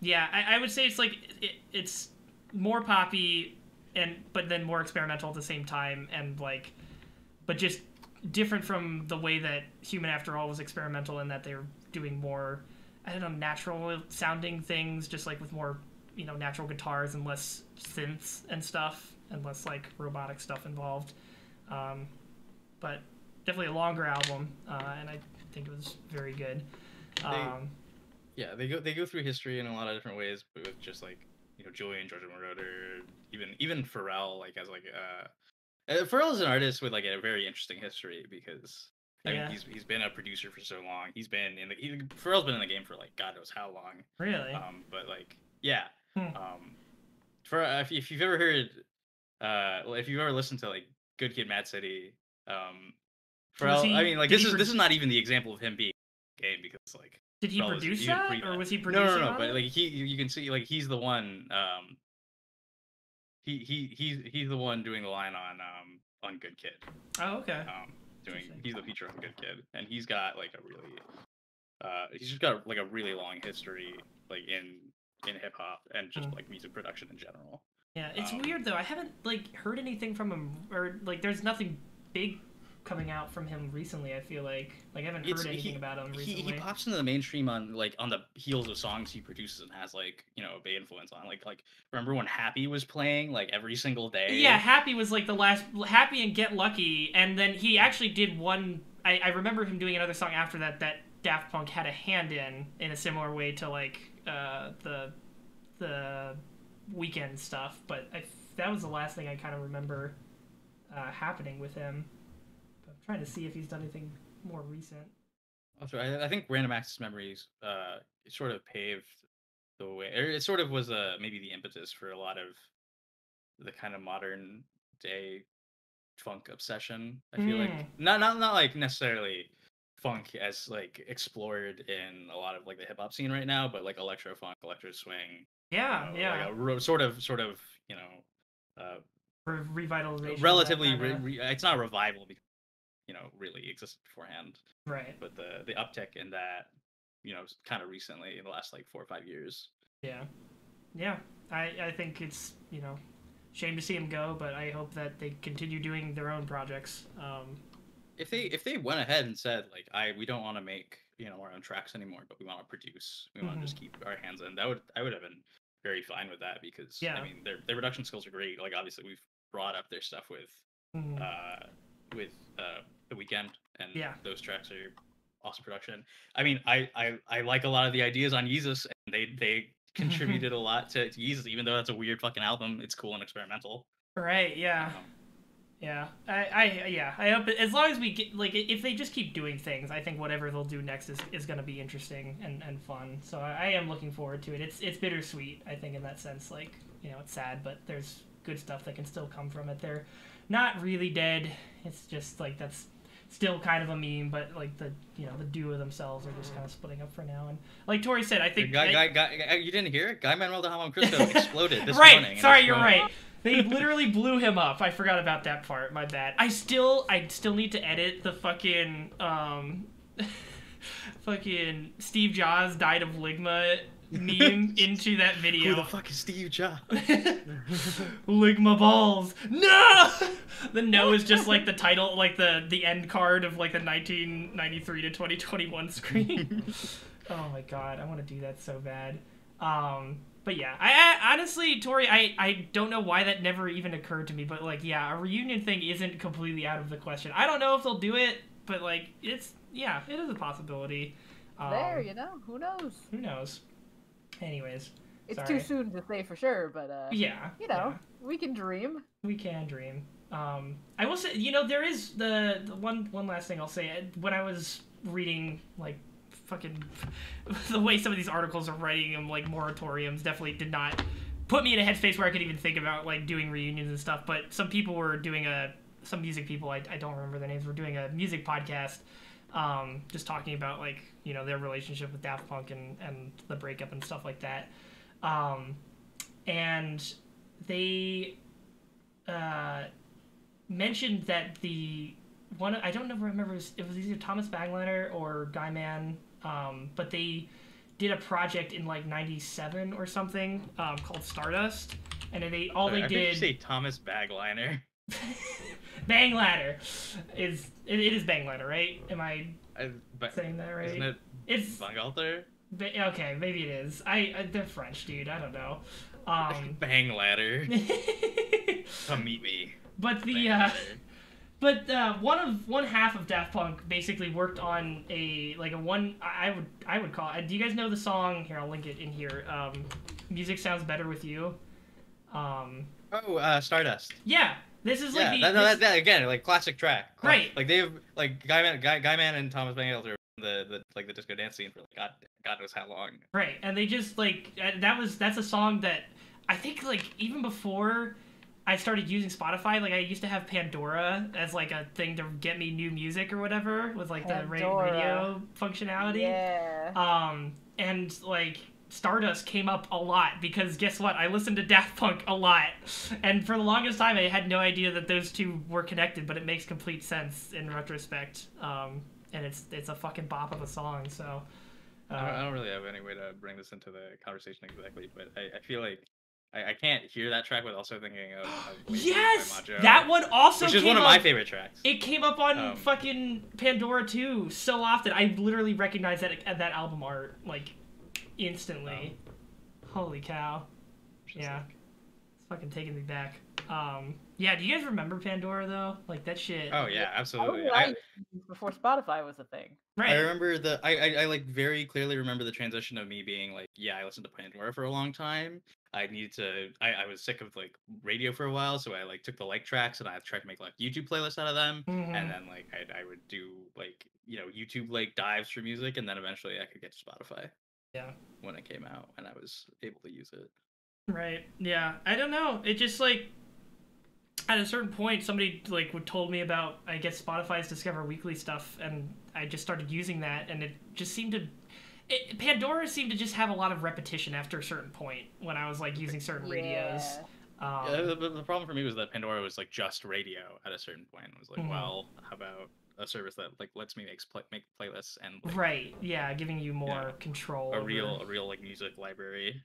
yeah, I would say it's like it's more poppy but then more experimental at the same time, and like but just different from the way that Human After All was experimental, in that they're doing more, I don't know, natural sounding things, just like with more, you know, natural guitars and less synths and stuff, and less like robotic stuff involved. But definitely a longer album, and I think it was very good. They go through history in a lot of different ways, but with just like, you know, Julian, Georgia Moroder, even Pharrell, like as like Pharrell is an artist with like a very interesting history, because I mean he's been a producer for so long. Pharrell's been in the game for like God knows how long. Really? But like for if you've ever heard if you've ever listened to like Good Kid, Mad City, Pharrell, I mean, like this is not even the example of him being game, because like did he produce that, or was he producing? No, but like you can see like he's the one. He's the one doing the line on Good Kid. Oh, okay. He's the feature on Good Kid, and he's got like a really he's just got like a really long history like in hip hop and just like music production in general. Yeah, it's weird though. I haven't like heard anything from him, or like there's nothing big coming out from him recently. I feel like I haven't heard anything about him recently. He pops into the mainstream on the heels of songs he produces and has like, you know, a big influence on. Like remember when Happy was playing like every single day? Yeah, Happy was like the last, Happy and Get Lucky, and then he actually did one. I remember him doing another song after that Daft Punk had a hand in a similar way to like the Weekend stuff, but that was the last thing I kind of remember happening with him. But I'm trying to see if he's done anything more recent. Also, I think Random Access Memories it sort of paved the way, or it sort of was maybe the impetus for a lot of the kind of modern day funk obsession. I feel like not like necessarily funk as like explored in a lot of like the hip hop scene right now, but like electro funk, electro swing. Yeah, Like a sort of you know revitalization. Relatively, it's not a revival because, you know, really existed beforehand. Right. But the uptick in that, you know, kind of recently in the last like 4 or 5 years. Yeah. I think it's, you know, shame to see him go, but I hope that they continue doing their own projects. If they went ahead and said like we don't want to make our own tracks anymore, but we want to produce. We want to just keep our hands in. I would have been very fine with that because I mean their production skills are great. Like obviously we've brought up their stuff with The Weeknd, and those tracks are awesome production. I mean, I like a lot of the ideas on Yeezus, and they contributed a lot to Yeezus, even though that's a weird fucking album. It's cool and experimental. Right? Yeah. Yeah, I hope as long as we get, like, if they just keep doing things, I think whatever they'll do next is going to be interesting and fun. So I am looking forward to it. It's bittersweet, I think, in that sense. Like, it's sad, but there's good stuff that can still come from it. They're not really dead. It's just like that's still kind of a meme, but like the duo themselves are just kind of splitting up for now. And like Tori said, I think guy, you didn't hear it? Guy Manuel de Hamon Cristo exploded this right. morning. Sorry, you're right. They literally blew him up. I forgot about that part. My bad. I still need to edit the fucking fucking Steve Jobs died of ligma meme into that video. Who the fuck is Steve Jobs? Ligma balls. No. The no is just like the title, like the end card of like the 1993 to 2021 screen. Oh my god, I want to do that so bad. But yeah, I honestly, Tori, I don't know why that never even occurred to me, but like, yeah, a reunion thing isn't completely out of the question. I don't know if they'll do it, but like, it is a possibility. There, who knows? Who knows? Anyways, it's too soon to say for sure, but we can dream. We can dream. I will say, there is the one last thing I'll say. When I was reading like fucking the way some of these articles are writing them, like moratoriums, definitely did not put me in a headspace where I could even think about like doing reunions and stuff. But some people were doing some music people, I don't remember their names, were doing a music podcast, just talking about like their relationship with Daft Punk and the breakup and stuff like that, and they mentioned that the one, I don't remember, it was either Thomas Bangalter or Guy Man, but they did a project in like '97 or something called Stardust, and they did. You say Thomas Bagliner. Bangladder it is Bangladder, right? Am I saying that right? Isn't it? It's Bangalter. Okay, maybe it is. They're French, dude. I don't know. Bangladder. Come meet me. But one half of Daft Punk basically worked on I would call it. Do you guys know the song? Here, I'll link it in here. Music Sounds Better With You. Stardust. Yeah. This is like that again, like classic track. Right. Like they have like Guy Man and Thomas Bangalter the disco dance scene for like God knows how long. Right. And they just like that's a song that I think like even before I started using Spotify, like I used to have Pandora as like a thing to get me new music or whatever with like the radio functionality. Yeah. And like Stardust came up a lot because guess what? I listened to Daft Punk a lot, and for the longest time I had no idea that those two were connected, but it makes complete sense in retrospect. And it's a fucking bop of a song. So I don't really have any way to bring this into the conversation exactly, but I feel like I can't hear that track without also thinking of yes, that one also which is one of my favorite tracks. It came up on fucking Pandora too so often. I literally recognize that album art like instantly. Holy cow. Yeah. It's fucking taking me back. Yeah, do you guys remember Pandora though? Like that shit. Oh yeah, absolutely. Before Spotify was a thing. Right. I remember I like very clearly remember the transition of me being like, yeah, I listened to Pandora for a long time. I was sick of like radio for a while, so I like took the like tracks and I tried to make like YouTube playlists out of them, and then like I would do like YouTube like dives for music, and then eventually I could get to Spotify. Yeah. When it came out, and I was able to use it. Right. Yeah. I don't know. It just like at a certain point, somebody like told me about I guess Spotify's Discover Weekly stuff, and I just started using that, and it just seemed to. Pandora seemed to just have a lot of repetition after a certain point when I was like using certain radios. The problem for me was that Pandora was like just radio at a certain point. I was like, well, how about a service that like lets me make playlists and like, right, yeah, giving you more control. A real like music library.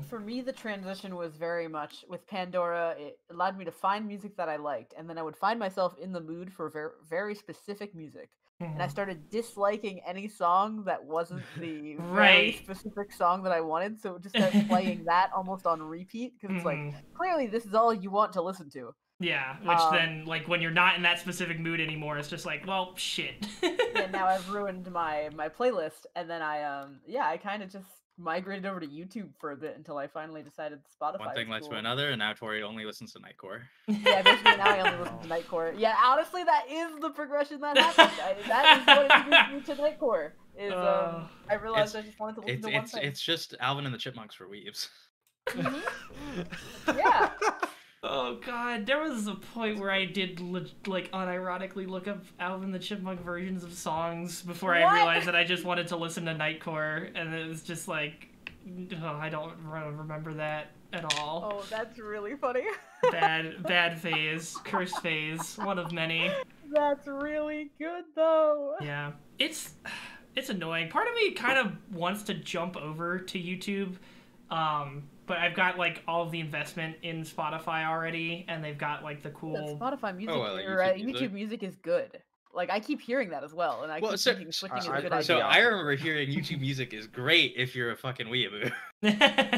For me, the transition was very much with Pandora. It allowed me to find music that I liked, and then I would find myself in the mood for very specific music. And I started disliking any song that wasn't the very specific song that I wanted, so it just started playing that almost on repeat, because it's like, clearly this is all you want to listen to. Yeah, which then, like, when you're not in that specific mood anymore, it's just like, well, shit. And now I've ruined my playlist, and then I kind of just migrated over to YouTube for a bit until I finally decided Spotify. One thing led to another, and now Tori only listens to Nightcore. Yeah, basically now I only listen to Nightcore. Yeah, honestly, that is the progression that happened. That is what introduced me to Nightcore. I realized I just wanted to listen to one thing. It's just Alvin and the Chipmunks for weebs. Yeah. Oh god, there was a point where I did like unironically look up Alvin the Chipmunk versions of songs before I realized that I just wanted to listen to Nightcore, and it was just like, I don't remember that at all. Oh, that's really funny. bad phase, cursed phase, one of many. That's really good though. Yeah, it's annoying. Part of me kind of wants to jump over to YouTube. But I've got like all of the investment in Spotify already, and they've got like the cool Spotify music. YouTube music is good. Like I keep hearing that as well, and I keep thinking switching is a good idea. So I remember hearing YouTube music is great if you're a fucking weeaboo,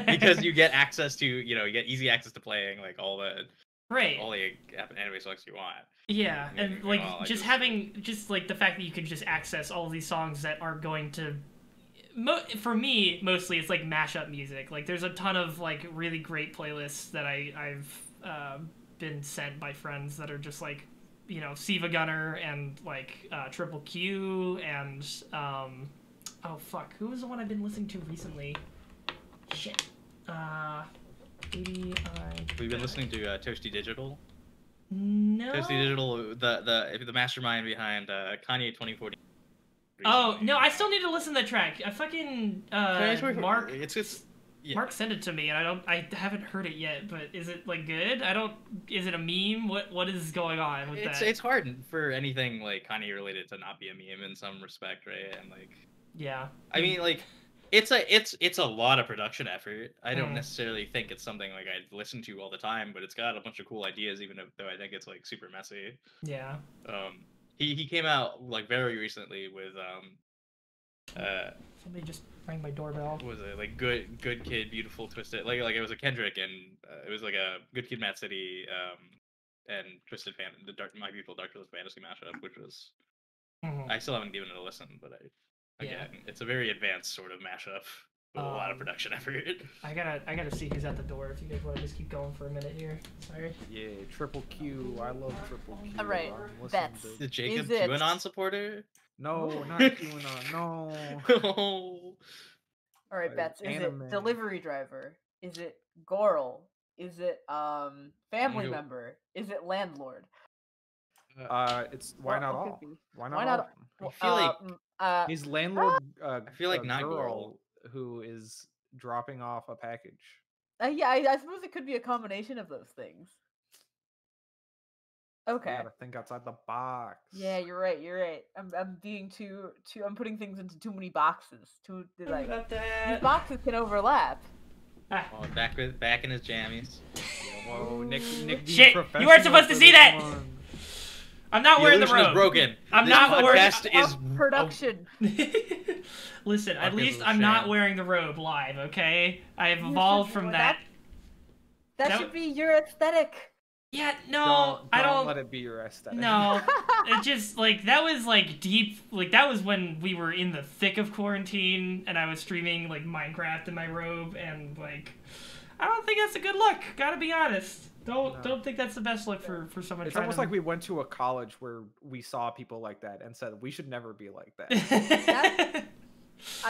because you get access to you get easy access to playing like all the anime songs you want. Yeah, and like just having like the fact that you can just access all of these songs that are going to. For me, mostly it's like mashup music. Like there's a ton of like really great playlists that I've been sent by friends that are just like, Siva Gunner and like Triple Q and oh fuck, who was the one I've been listening to recently? Shit. We've been listening to Toasty Digital. No. Toasty Digital, the mastermind behind Kanye 2040. Oh no! I still need to listen to that track. I fucking Mark. Yeah. Mark sent it to me, and I haven't heard it yet. But is it like good? Is it a meme? What is going on with that? It's hard for anything like Kanye related to not be a meme in some respect, right? And like. Yeah. I mean, like, it's a lot of production effort. I don't necessarily think it's something like I'd listen to all the time, but it's got a bunch of cool ideas, even though I think it's like super messy. Yeah. He came out like very recently with somebody just rang my doorbell. What was it like good kid beautiful twisted like it was a Kendrick and it was like a Good Kid Mad City and Twisted My Beautiful Dark Twisted Fantasy mashup, which was I still haven't given it a listen, but it's a very advanced sort of mashup with a lot of production effort. I gotta see who's at the door. If you guys want to just keep going for a minute here. Sorry. Yeah, Triple Q. I love Triple Q. All right, Bets. The Jacob QAnon supporter? No, not QAnon. No. All right, Bets. Is it delivery driver? Is it Goral? Is it family member? Is it landlord? It's why not all? Why not all? I feel like his landlord. I feel like not girl who is dropping off a package. Yeah, I suppose it could be a combination of those things. Okay. You gotta think outside the box. Yeah, you're right. I'm being too. I'm putting things into too many boxes. These boxes can overlap. Oh, back in his jammies. Whoa, Nick. Shit! You weren't supposed to see that. I'm not wearing the robe. Is broken. I'm not wearing production. Listen, at least I'm not wearing the robe live, okay? I have evolved from that. That should be your aesthetic. Yeah, no, I don't let it be your aesthetic. No, it just like that was like deep. Like that was when we were in the thick of quarantine, and I was streaming like Minecraft in my robe, and like I don't think that's a good look. Gotta be honest. Don't think that's the best look for someone. It's almost like we went to a college where we saw people like that and said we should never be like that.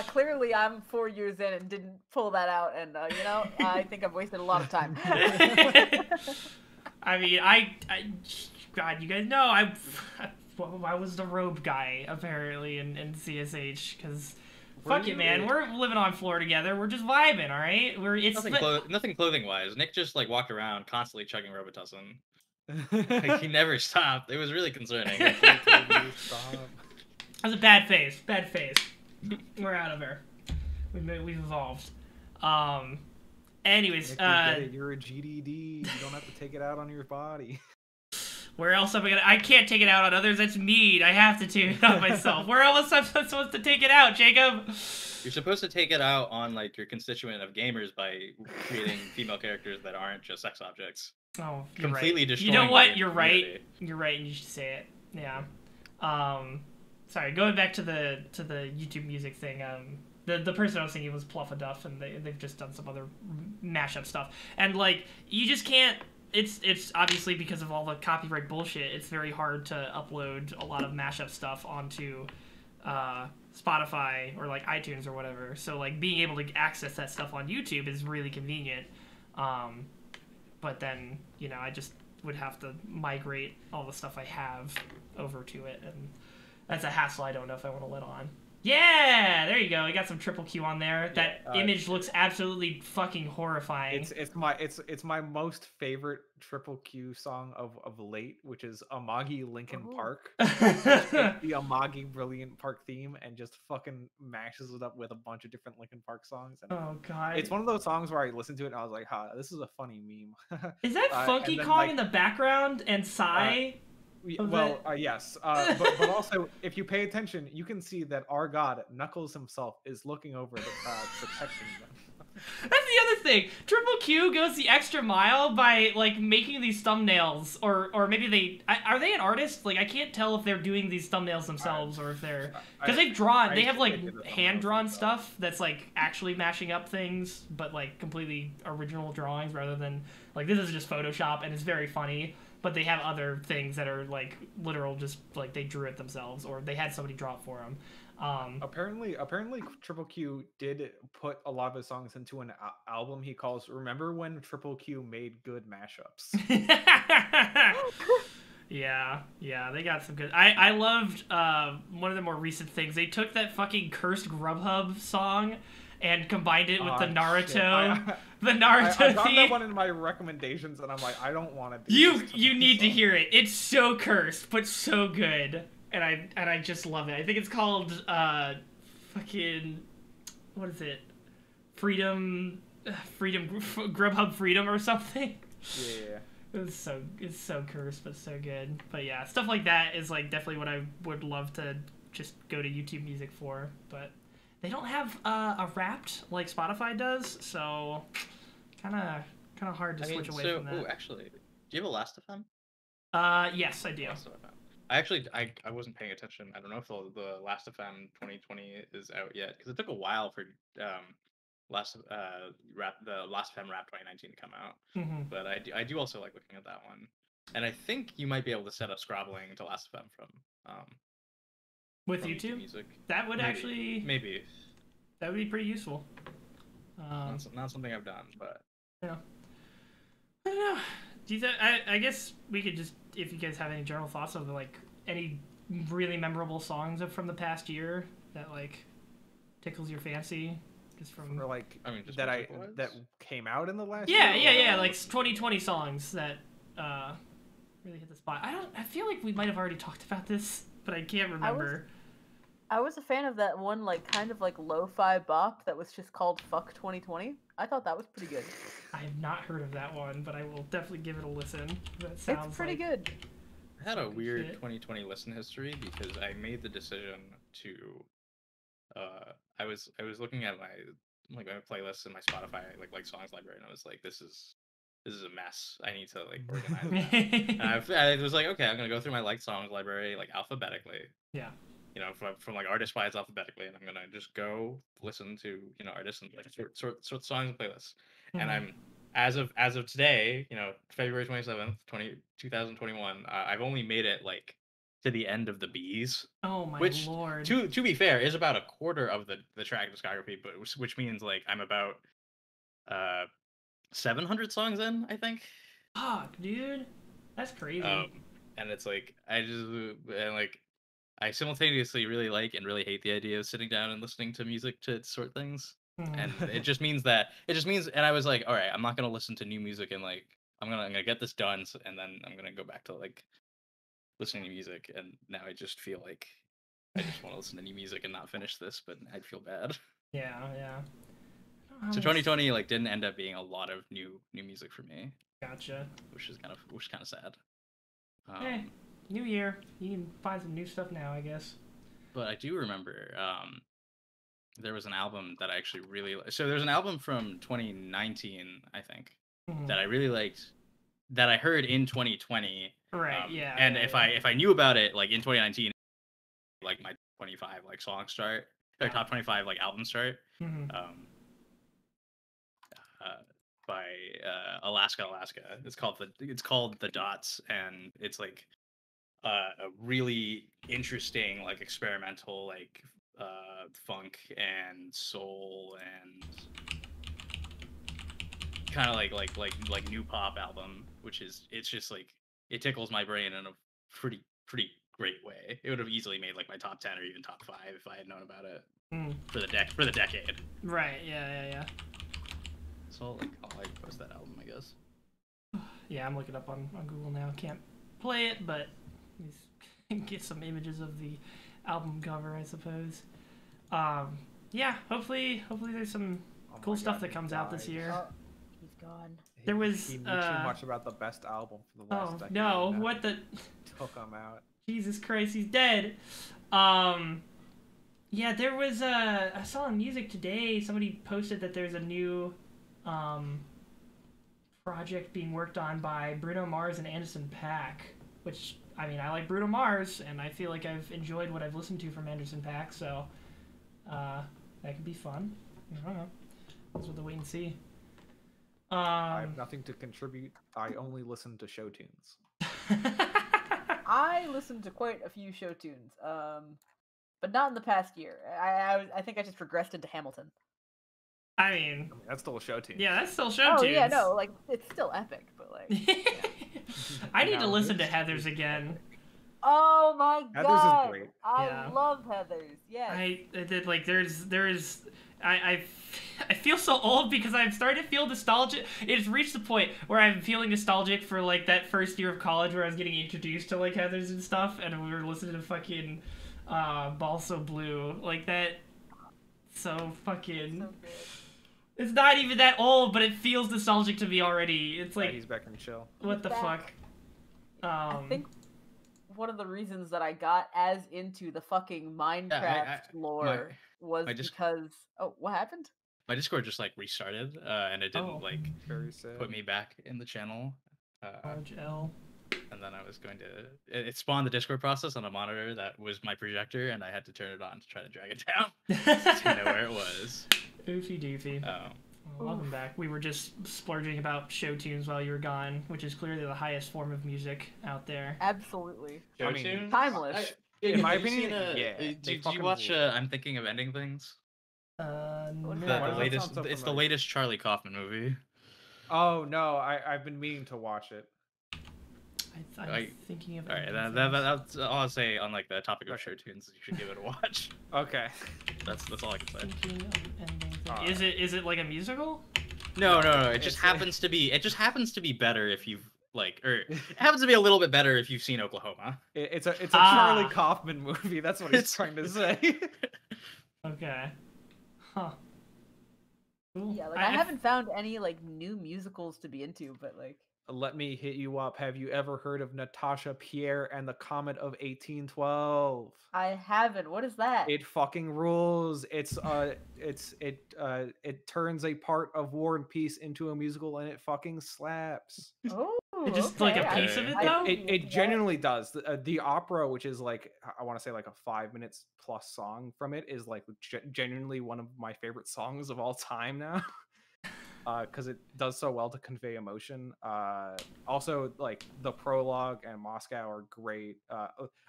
Clearly, I'm 4 years in and didn't pull that out, and I think I've wasted a lot of time. I mean, God, you guys know I was the robe guy apparently in CSH because. Fuck it, man. We're living on floor together. We're just vibing, all right? Nothing clothing-wise. Nick just like walked around constantly chugging Robitussin. Like, he never stopped. It was really concerning. That was a bad phase. Bad phase. We're out of her. We've evolved. Anyways, you're a GDD. You don't have to take it out on your body. Where else am I gonna? I can't take it out on others. That's mean. I have to take it out myself. Where else am I supposed to take it out, Jacob? You're supposed to take it out on like your constituent of gamers by creating female characters that aren't just sex objects. Oh, you're completely right. destroying. You know what? You're community. right. You're right. You should say it. Yeah. Sorry. Going back to the YouTube music thing. The person I was thinking was Pluffaduff, and they've just done some other mashup stuff. And like, you just can't. It's obviously because of all the copyright bullshit. It's very hard to upload a lot of mashup stuff onto Spotify or like iTunes or whatever. So like being able to access that stuff on YouTube is really convenient. But then I just would have to migrate all the stuff I have over to it, and that's a hassle I don't know if I want to let on. Yeah, there you go. We got some triple Q on there. That image looks absolutely fucking horrifying. It's my most favorite triple Q song of late, which is Amagi Linkin Park. The Amagi Brilliant Park theme, and just fucking mashes it up with a bunch of different Linkin Park songs. And oh god, it's one of those songs where I listened to it and I was like, "Ha, this is a funny meme." Is that Funky Kong in the background and Psy? Yes, but also, if you pay attention, you can see that our god, Knuckles himself, is looking over the protection. That's the other thing. Triple Q goes the extra mile by like making these thumbnails, or maybe are they an artist? Like I can't tell if they're doing these thumbnails themselves or if they're because they have like hand drawn stuff that's like actually mashing up things, but like completely original drawings rather than like this is just Photoshop, and it's very funny. But they have other things that are like literal, just like they drew it themselves, or they had somebody draw it for them. Apparently, Triple Q did put a lot of his songs into an album he calls "Remember When Triple Q Made Good Mashups." Yeah, they got some good. I loved one of the more recent things. They took that fucking cursed Grubhub song and combined it with the Naruto. The Naruto I got theme. that one in my recommendations, and I'm like, I don't want to. You need to hear it. It's so cursed, but so good, and I just love it. I think it's called fucking what is it? Freedom, Grubhub Freedom or something. Yeah. It's so cursed, but so good. But yeah, stuff like that is like definitely what I would love to just go to YouTube Music for, but. They don't have a Wrapped like Spotify does, so kind of hard to switch away from that. Oh, actually, do you have a Last.fm? Yes, I do. I wasn't paying attention. I don't know if the Last.fm 2020 is out yet because it took a while for the Last.fm Wrap 2019 to come out. Mm-hmm. But I do also like looking at that one, and I think you might be able to set up scrobbling to Last.fm from with YouTube Music. That would maybe that would be pretty useful. Not something I've done, but yeah. I don't know. Do you I guess we could just, if you guys have any general thoughts of like any really memorable songs from the past year that like tickles your fancy, just from or like that came out in the last year? Yeah, like 2020 songs that really hit the spot. I feel like we might have already talked about this, but I can't remember. I was a fan of that one, like kind of like lo-fi bop that was just called "Fuck 2020." I thought that was pretty good. I have not heard of that one, but I will definitely give it a listen. That sounds it's pretty good. I had a weird 2020 listen history because I made the decision to. I was looking at my playlists and my Spotify like songs library, and I was like, this is a mess. I need to like organize that. And I was like, okay, I'm gonna go through my liked songs library like alphabetically. Yeah. From like artist wise alphabetically, and I'm gonna just go listen to artists and like sort songs and playlists. Mm-hmm. And I'm as of today, February 27th, 2021. I've only made it like to the end of the B's. Oh my lord! To be fair, is about a quarter of the track discography, but which means like I'm about 700 songs in, I think. Fuck, dude, that's crazy. And it's like I simultaneously really like and really hate the idea of sitting down and listening to music to sort things. And it just means, and I was like, all right, I'm not going to listen to new music and like, I'm going to get this done. And then I'm going to go back to like listening to music, and now I just feel like I just want to listen to new music and not finish this, but I'd feel bad. Yeah, yeah. So 2020 like didn't end up being a lot of new music for me. Gotcha. Which is kind of sad. Hey, new year. You can find some new stuff now, I guess. But I do remember there was an album that I actually really so there's an album from 2019, I think, that I really liked that I heard in 2020. Right. Yeah. And yeah, if I knew about it like in 2019, like my 25 like song start or top 25 like album start. By Alaska. It's called The Dots, and it's like a really interesting like experimental like funk and soul and kind of like new pop album, which is it's just like it tickles my brain in a pretty great way. It would have easily made like my top 10 or even top 5 if I had known about it for the decade. Right. Yeah. So I'll post that album, I guess. Yeah, I'm looking up on Google now. Can't play it, but get some images of the album cover, I suppose. Yeah, hopefully there's some cool stuff that comes out this year. Oh, he's gone. There was he knew too much about the best album for the last decade. No, what the took him out. Jesus Christ, he's dead. Yeah, there was I saw on music today somebody posted that there's a new project being worked on by Bruno Mars and Anderson .Paak, which, I mean, I like Bruno Mars, and I feel like I've enjoyed what I've listened to from Anderson .Paak, so that could be fun. I don't know. Let's have to wait and see. I have nothing to contribute. I only listen to show tunes. I listened to quite a few show tunes, but not in the past year. I think I just regressed into Hamilton. I mean, that's still a show tune. Yeah, that's still show tunes. Oh yeah, no, like it's still epic, but like. Yeah. I need to listen to Heathers again. Oh my god, Heathers is great. I love Heathers. Yeah. I did like I feel so old because I'm starting to feel nostalgic. It's reached the point where I'm feeling nostalgic for like that first year of college where I was getting introduced to like Heathers and stuff, and we were listening to fucking Balsa Blue like that. So fucking. So good. It's not even that old, but it feels nostalgic to me already. It's like he's back in chill. What the fuck? I think one of the reasons that I got as into the fucking Minecraft lore was because what happened? My Discord just like restarted, and it didn't like put me back in the channel. Large L. And then I was going to. It spawned the Discord process on a monitor that was my projector, and I had to turn it on to try to drag it down to know where it was. Oofy doofy. Welcome back. We were just splurging about show tunes while you were gone, which is clearly the highest form of music out there. Absolutely. Show tunes? Timeless. In my opinion, did you watch I'm Thinking of Ending Things? No. The latest. It's the latest Charlie Kaufman movie. Oh no, I've been meaning to watch it. I'm thinking of. All right, that's all I'll say on like the topic of show tunes. You should give it a watch. Okay, that's all I can say. Thinking of ending. Is it like a musical? No. It just happens to be. It just happens to be better if you've like, or it happens to be a little bit better if you've seen Oklahoma. It's a Charlie Kaufman movie. That's what he's trying to say. Okay. Huh. Cool. Yeah, like I haven't found any like new musicals to be into, but like. Let me hit you up. Have you ever heard of Natasha, Pierre, and the Comet of 1812? I haven't. What is that? It fucking rules. It turns a part of War and Peace into a musical, and it fucking slaps. Oh, just like a piece of it though. It genuinely does. The opera, which is like I want to say like a 5 minutes plus song from it, is like genuinely one of my favorite songs of all time now. Because it does so well to convey emotion. Also, like the prologue and Moscow are great.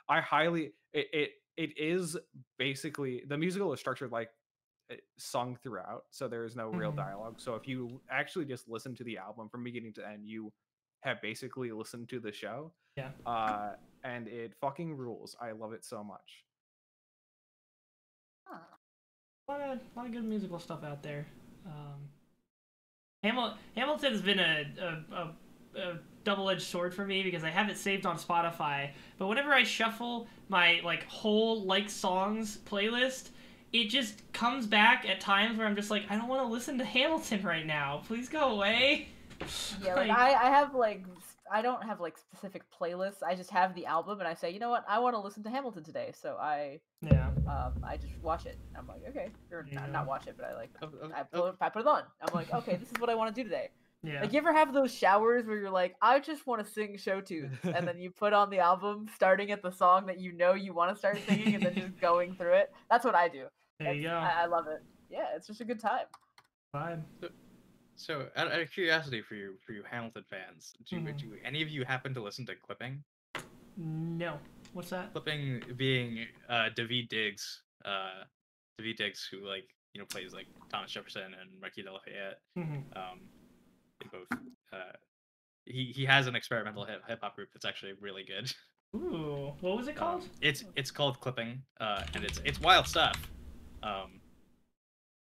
I highly it is basically the musical is structured like sung throughout, so there is no real dialogue. So if you actually just listen to the album from beginning to end, you have basically listened to the show. Yeah. And it fucking rules. I love it so much. A lot of good musical stuff out there. Hamilton has been a a double-edged sword for me because I have it saved on Spotify, but whenever I shuffle my like whole like songs playlist, it just comes back at times where I'm just like, I don't want to listen to Hamilton right now. Please go away. Yeah, like I have like, I don't have like specific playlists. I just have the album and I say, you know what, I want to listen to Hamilton today, so I just watch it. I'm like, okay, or not watch it, but I like I put it on. I'm like, okay, this is what I want to do today. Yeah. Like, you ever have those showers where you're like, I just want to sing show tunes, and then you put on the album starting at the song that you know you want to start singing, and then just going through it? That's what I do. There you go. I love it. Yeah, it's just a good time. Fine. So, out of curiosity for you Hamilton fans, do any of you happen to listen to Clipping? No. What's that? Clipping being David Diggs. David Diggs, who like plays like Thomas Jefferson and Marquis de Lafayette. In both. He has an experimental hip hop group that's actually really good. Ooh, what was it called? It's called Clipping, and it's wild stuff.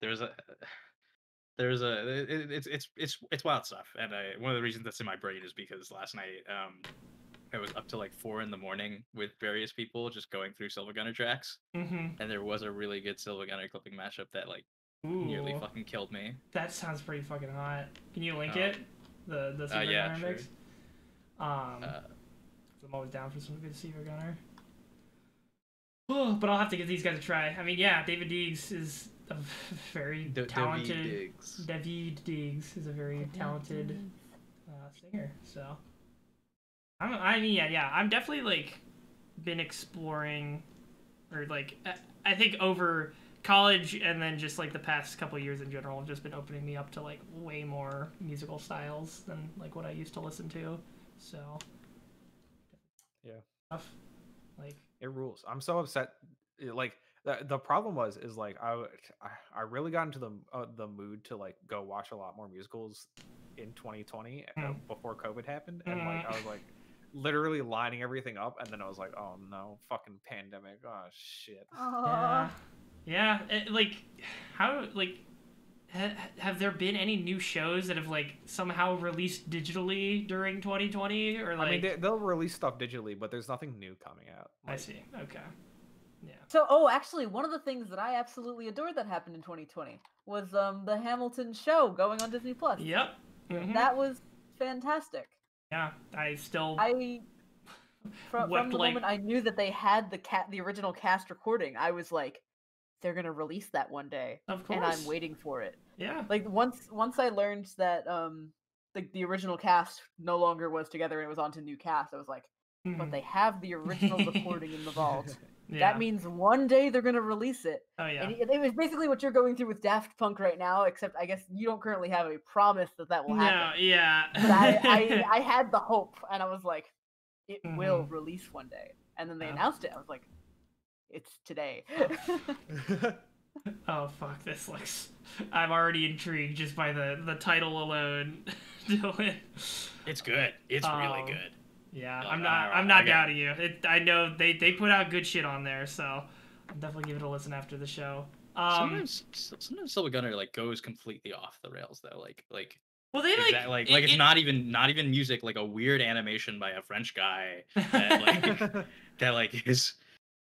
It's wild stuff, and one of the reasons that's in my brain is because last night I was up till like 4 a.m. with various people just going through Silver Gunner tracks, and there was a really good Silver Gunner Clipping mashup that like nearly fucking killed me. That sounds pretty fucking hot. Can you link it? The Silver Gunner mix. I'm always down for some good Silver Gunner. Oh, but I'll have to give these guys a try. I mean, yeah, David Diggs is a very talented. David Diggs is a very talented singer. So, I'm definitely like been exploring, or like I think over college and then just like the past couple of years in general have just been opening me up to like way more musical styles than like what I used to listen to. So, yeah, like it rules. I'm so upset. Like the problem is like I really got into the mood to like go watch a lot more musicals in 2020 before COVID happened, and like I was like literally lining everything up, and then I was like, oh no, fucking pandemic, oh shit. Yeah, like how like have there been any new shows that have like somehow released digitally during 2020, or like? I mean, they'll release stuff digitally, but there's nothing new coming out. Like... I see. Okay. Yeah. So, actually, one of the things that I absolutely adored that happened in 2020 was the Hamilton show going on Disney Plus. Yep. That was fantastic. Yeah, from the moment I knew that they had the original cast recording, I was like, they're gonna release that one day. Of course. And I'm waiting for it. Yeah. Like once I learned that the original cast no longer was together and it was on to new cast, I was like, but they have the original recording in the vault. Yeah. That means one day they're gonna release it. Oh yeah. And it was basically what you're going through with Daft Punk right now, except I guess you don't currently have a promise that will happen. No, yeah. But I had the hope, and I was like, it will release one day. And then they announced it. I was like, it's today. Oh fuck, this looks... I'm already intrigued just by the title alone. Dylan. It's good. It's really good. Yeah, I'm not doubting you. I know they put out good shit on there, so I'll definitely give it a listen after the show. Sometimes Silver Gunner like goes completely off the rails though. Like well, they it's not even music, like a weird animation by a French guy that is.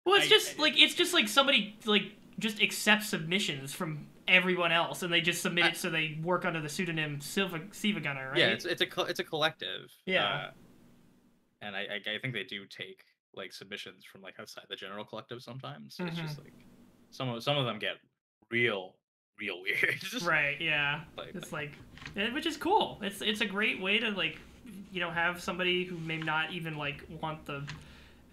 Well, it's just like somebody like just accepts submissions from everyone else, and they just submit it so they work under the pseudonym Silver Gunner, right? Yeah, it's a collective. Yeah. And I think they do take like submissions from like outside the general collective sometimes. It's just like some of them get real weird. Right. Yeah. Which is cool. It's a great way to like have somebody who may not even like want the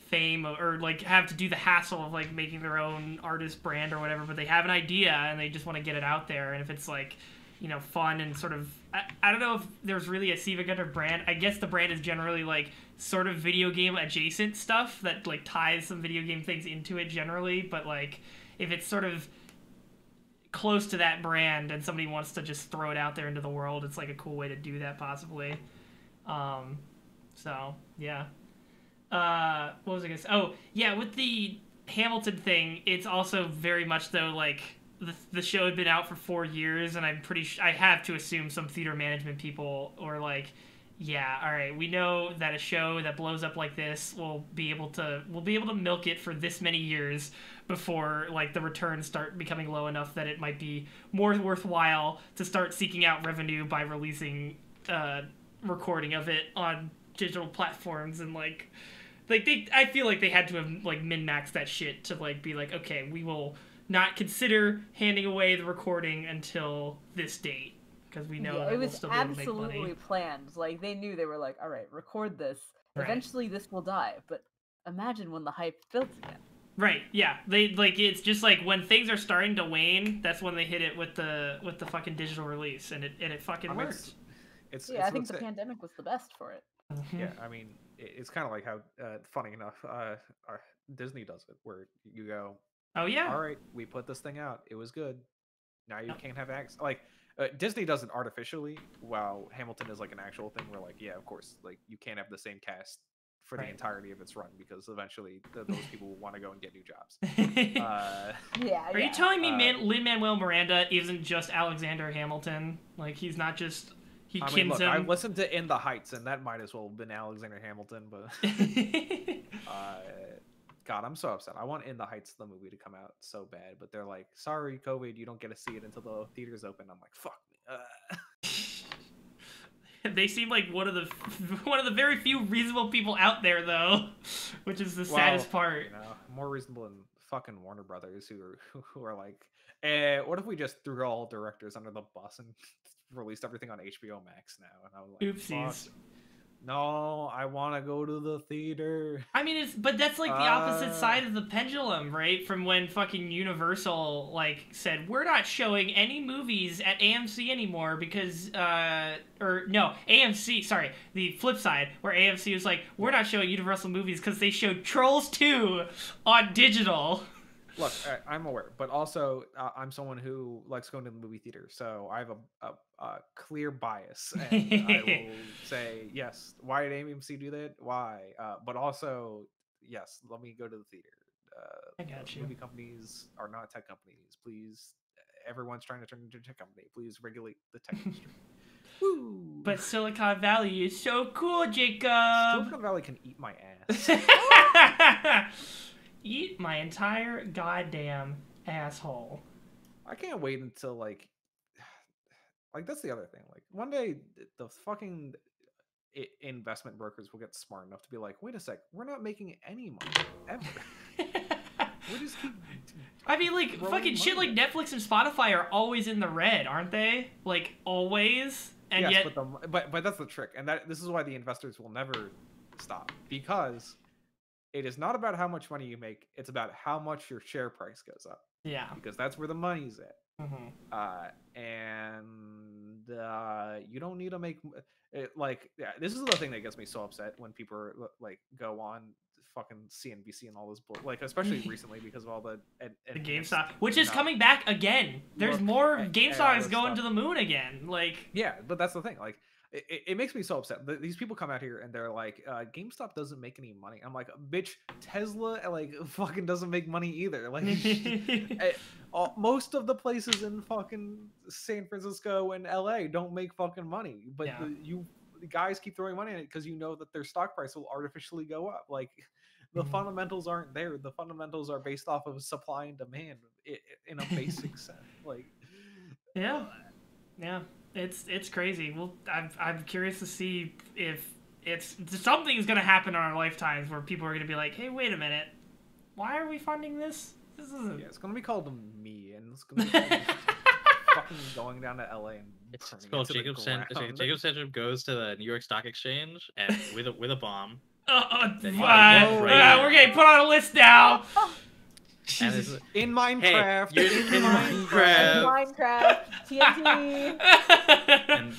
fame or like have to do the hassle of like making their own artist brand or whatever, but they have an idea and they just want to get it out there. And if it's like fun and sort of I don't know if there's really a Silver Gunner brand. I guess the brand is generally like sort of video game adjacent stuff that like ties some video game things into it generally, but like if it's sort of close to that brand and somebody wants to just throw it out there into the world, it's like a cool way to do that possibly. So yeah. What was I gonna say? Oh yeah, with the Hamilton thing, it's also very much though like the show had been out for 4 years, and I'm pretty I have to assume some theater management people or like yeah, all right, we know that a show that blows up like this will be able to milk it for this many years before like the returns start becoming low enough that it might be more worthwhile to start seeking out revenue by releasing recording of it on digital platforms. And like I feel like they had to have like min-maxed that shit to like be like, okay, we will not consider handing away the recording until this date. Because we know that it we'll was still be able to make money. absolutely planned. Like they knew, they were like, all right, record this. Right. Eventually, this will die. But imagine when the hype builds again. Right. Yeah. They like it's just like when things are starting to wane, that's when they hit it with the fucking digital release, and it fucking worked. I think the pandemic was the best for it. Yeah, I mean, it's kind of like how, funny enough, Disney does it, where you go, oh yeah, all right, we put this thing out, it was good. Now you can't have access. Like Disney does it artificially, while Hamilton is like an actual thing where like, yeah, of course, like you can't have the same cast for the entirety of its run because eventually those people will want to go and get new jobs. Are you telling me Lin-Manuel Miranda isn't just Alexander Hamilton? Like he's not just look, I listened to In the Heights, and that might as well have been Alexander Hamilton, but God, I'm so upset. I want In the Heights, the movie, to come out so bad, but they're like, sorry, COVID, you don't get to see it until the theaters open. I'm like, fuck me. They seem like one of the very few reasonable people out there, though, which is the saddest part. You know, more reasonable than fucking Warner Brothers, who are like, what if we just threw all directors under the bus and released everything on HBO Max now? And I was like, oopsies. fuck. No, I want to go to the theater. I mean, but that's like the opposite side of the pendulum, right? From when fucking Universal like said we're not showing any movies at AMC anymore because AMC, sorry, the flip side where AMC was like we're not showing Universal movies because they showed Trolls 2 on digital. Look, I'm aware, but also I'm someone who likes going to the movie theater, so I have a clear bias, and I will say yes. Why did AMC do that? Why? But also, yes, let me go to the theater. I got you. Movie companies are not tech companies. Please, everyone's trying to turn into a tech company. Please regulate the tech industry. Woo! But Silicon Valley is so cool, Jacob. Silicon Valley can eat my ass. Eat my entire goddamn asshole. I can't wait until like that's the other thing. Like one day the fucking investment brokers will get smart enough to be like, wait a sec, we're not making any money ever. We just keep. I mean, like fucking shit like Netflix and Spotify are always in the red, aren't they? Like always. And yes, yet, but that's the trick, and this is why the investors will never stop, because it is not about how much money you make; it's about how much your share price goes up. Yeah, because that's where the money's at. Mm-hmm. And you don't need to make this is the thing that gets me so upset when people like go on fucking CNBC and all this like especially recently because of all the GameStop, which is coming back again. There's more GameStop going to the moon again. Like yeah, but that's the thing. Like it makes me so upset. These people come out here and they're like, GameStop doesn't make any money. I'm like, bitch, Tesla like fucking doesn't make money either. Like most of the places in fucking San Francisco and LA don't make fucking money, but the guys keep throwing money in it because you know that their stock price will artificially go up. Like the fundamentals aren't there. The fundamentals are based off of supply and demand in a basic sense. Like yeah. It's crazy. Well, I'm curious to see if something's gonna happen in our lifetimes where people are gonna be like, hey, wait a minute, why are we funding this? This isn't. Yeah, it's gonna be called Me, and it's gonna be called fucking going down to LA and it's called Jacob Centrum goes to the New York Stock Exchange and with a bomb. We're getting put on a list now. In Minecraft. Hey, in Minecraft. TNT. And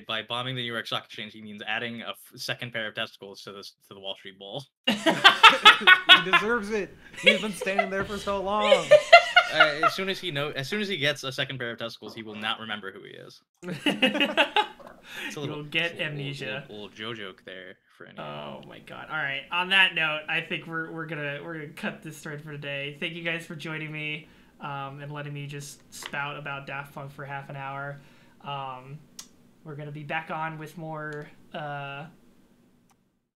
by bombing the New York Stock Exchange, he means adding a second pair of testicles to the Wall Street Bowl. He deserves it. He's been standing there for so long. As soon as he gets a second pair of testicles, he will not remember who he is. You'll get amnesia. Little Joe joke there for anyone. Oh my god! All right. On that note, I think we're gonna cut this thread for today. Thank you guys for joining me, and letting me just spout about Daft Punk for half an hour. we're gonna be back on with more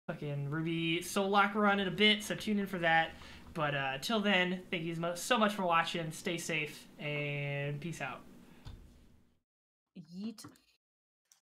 fucking Ruby Soul Lock run in a bit, so tune in for that. But till then, thank you so much for watching. Stay safe and peace out. Yeet.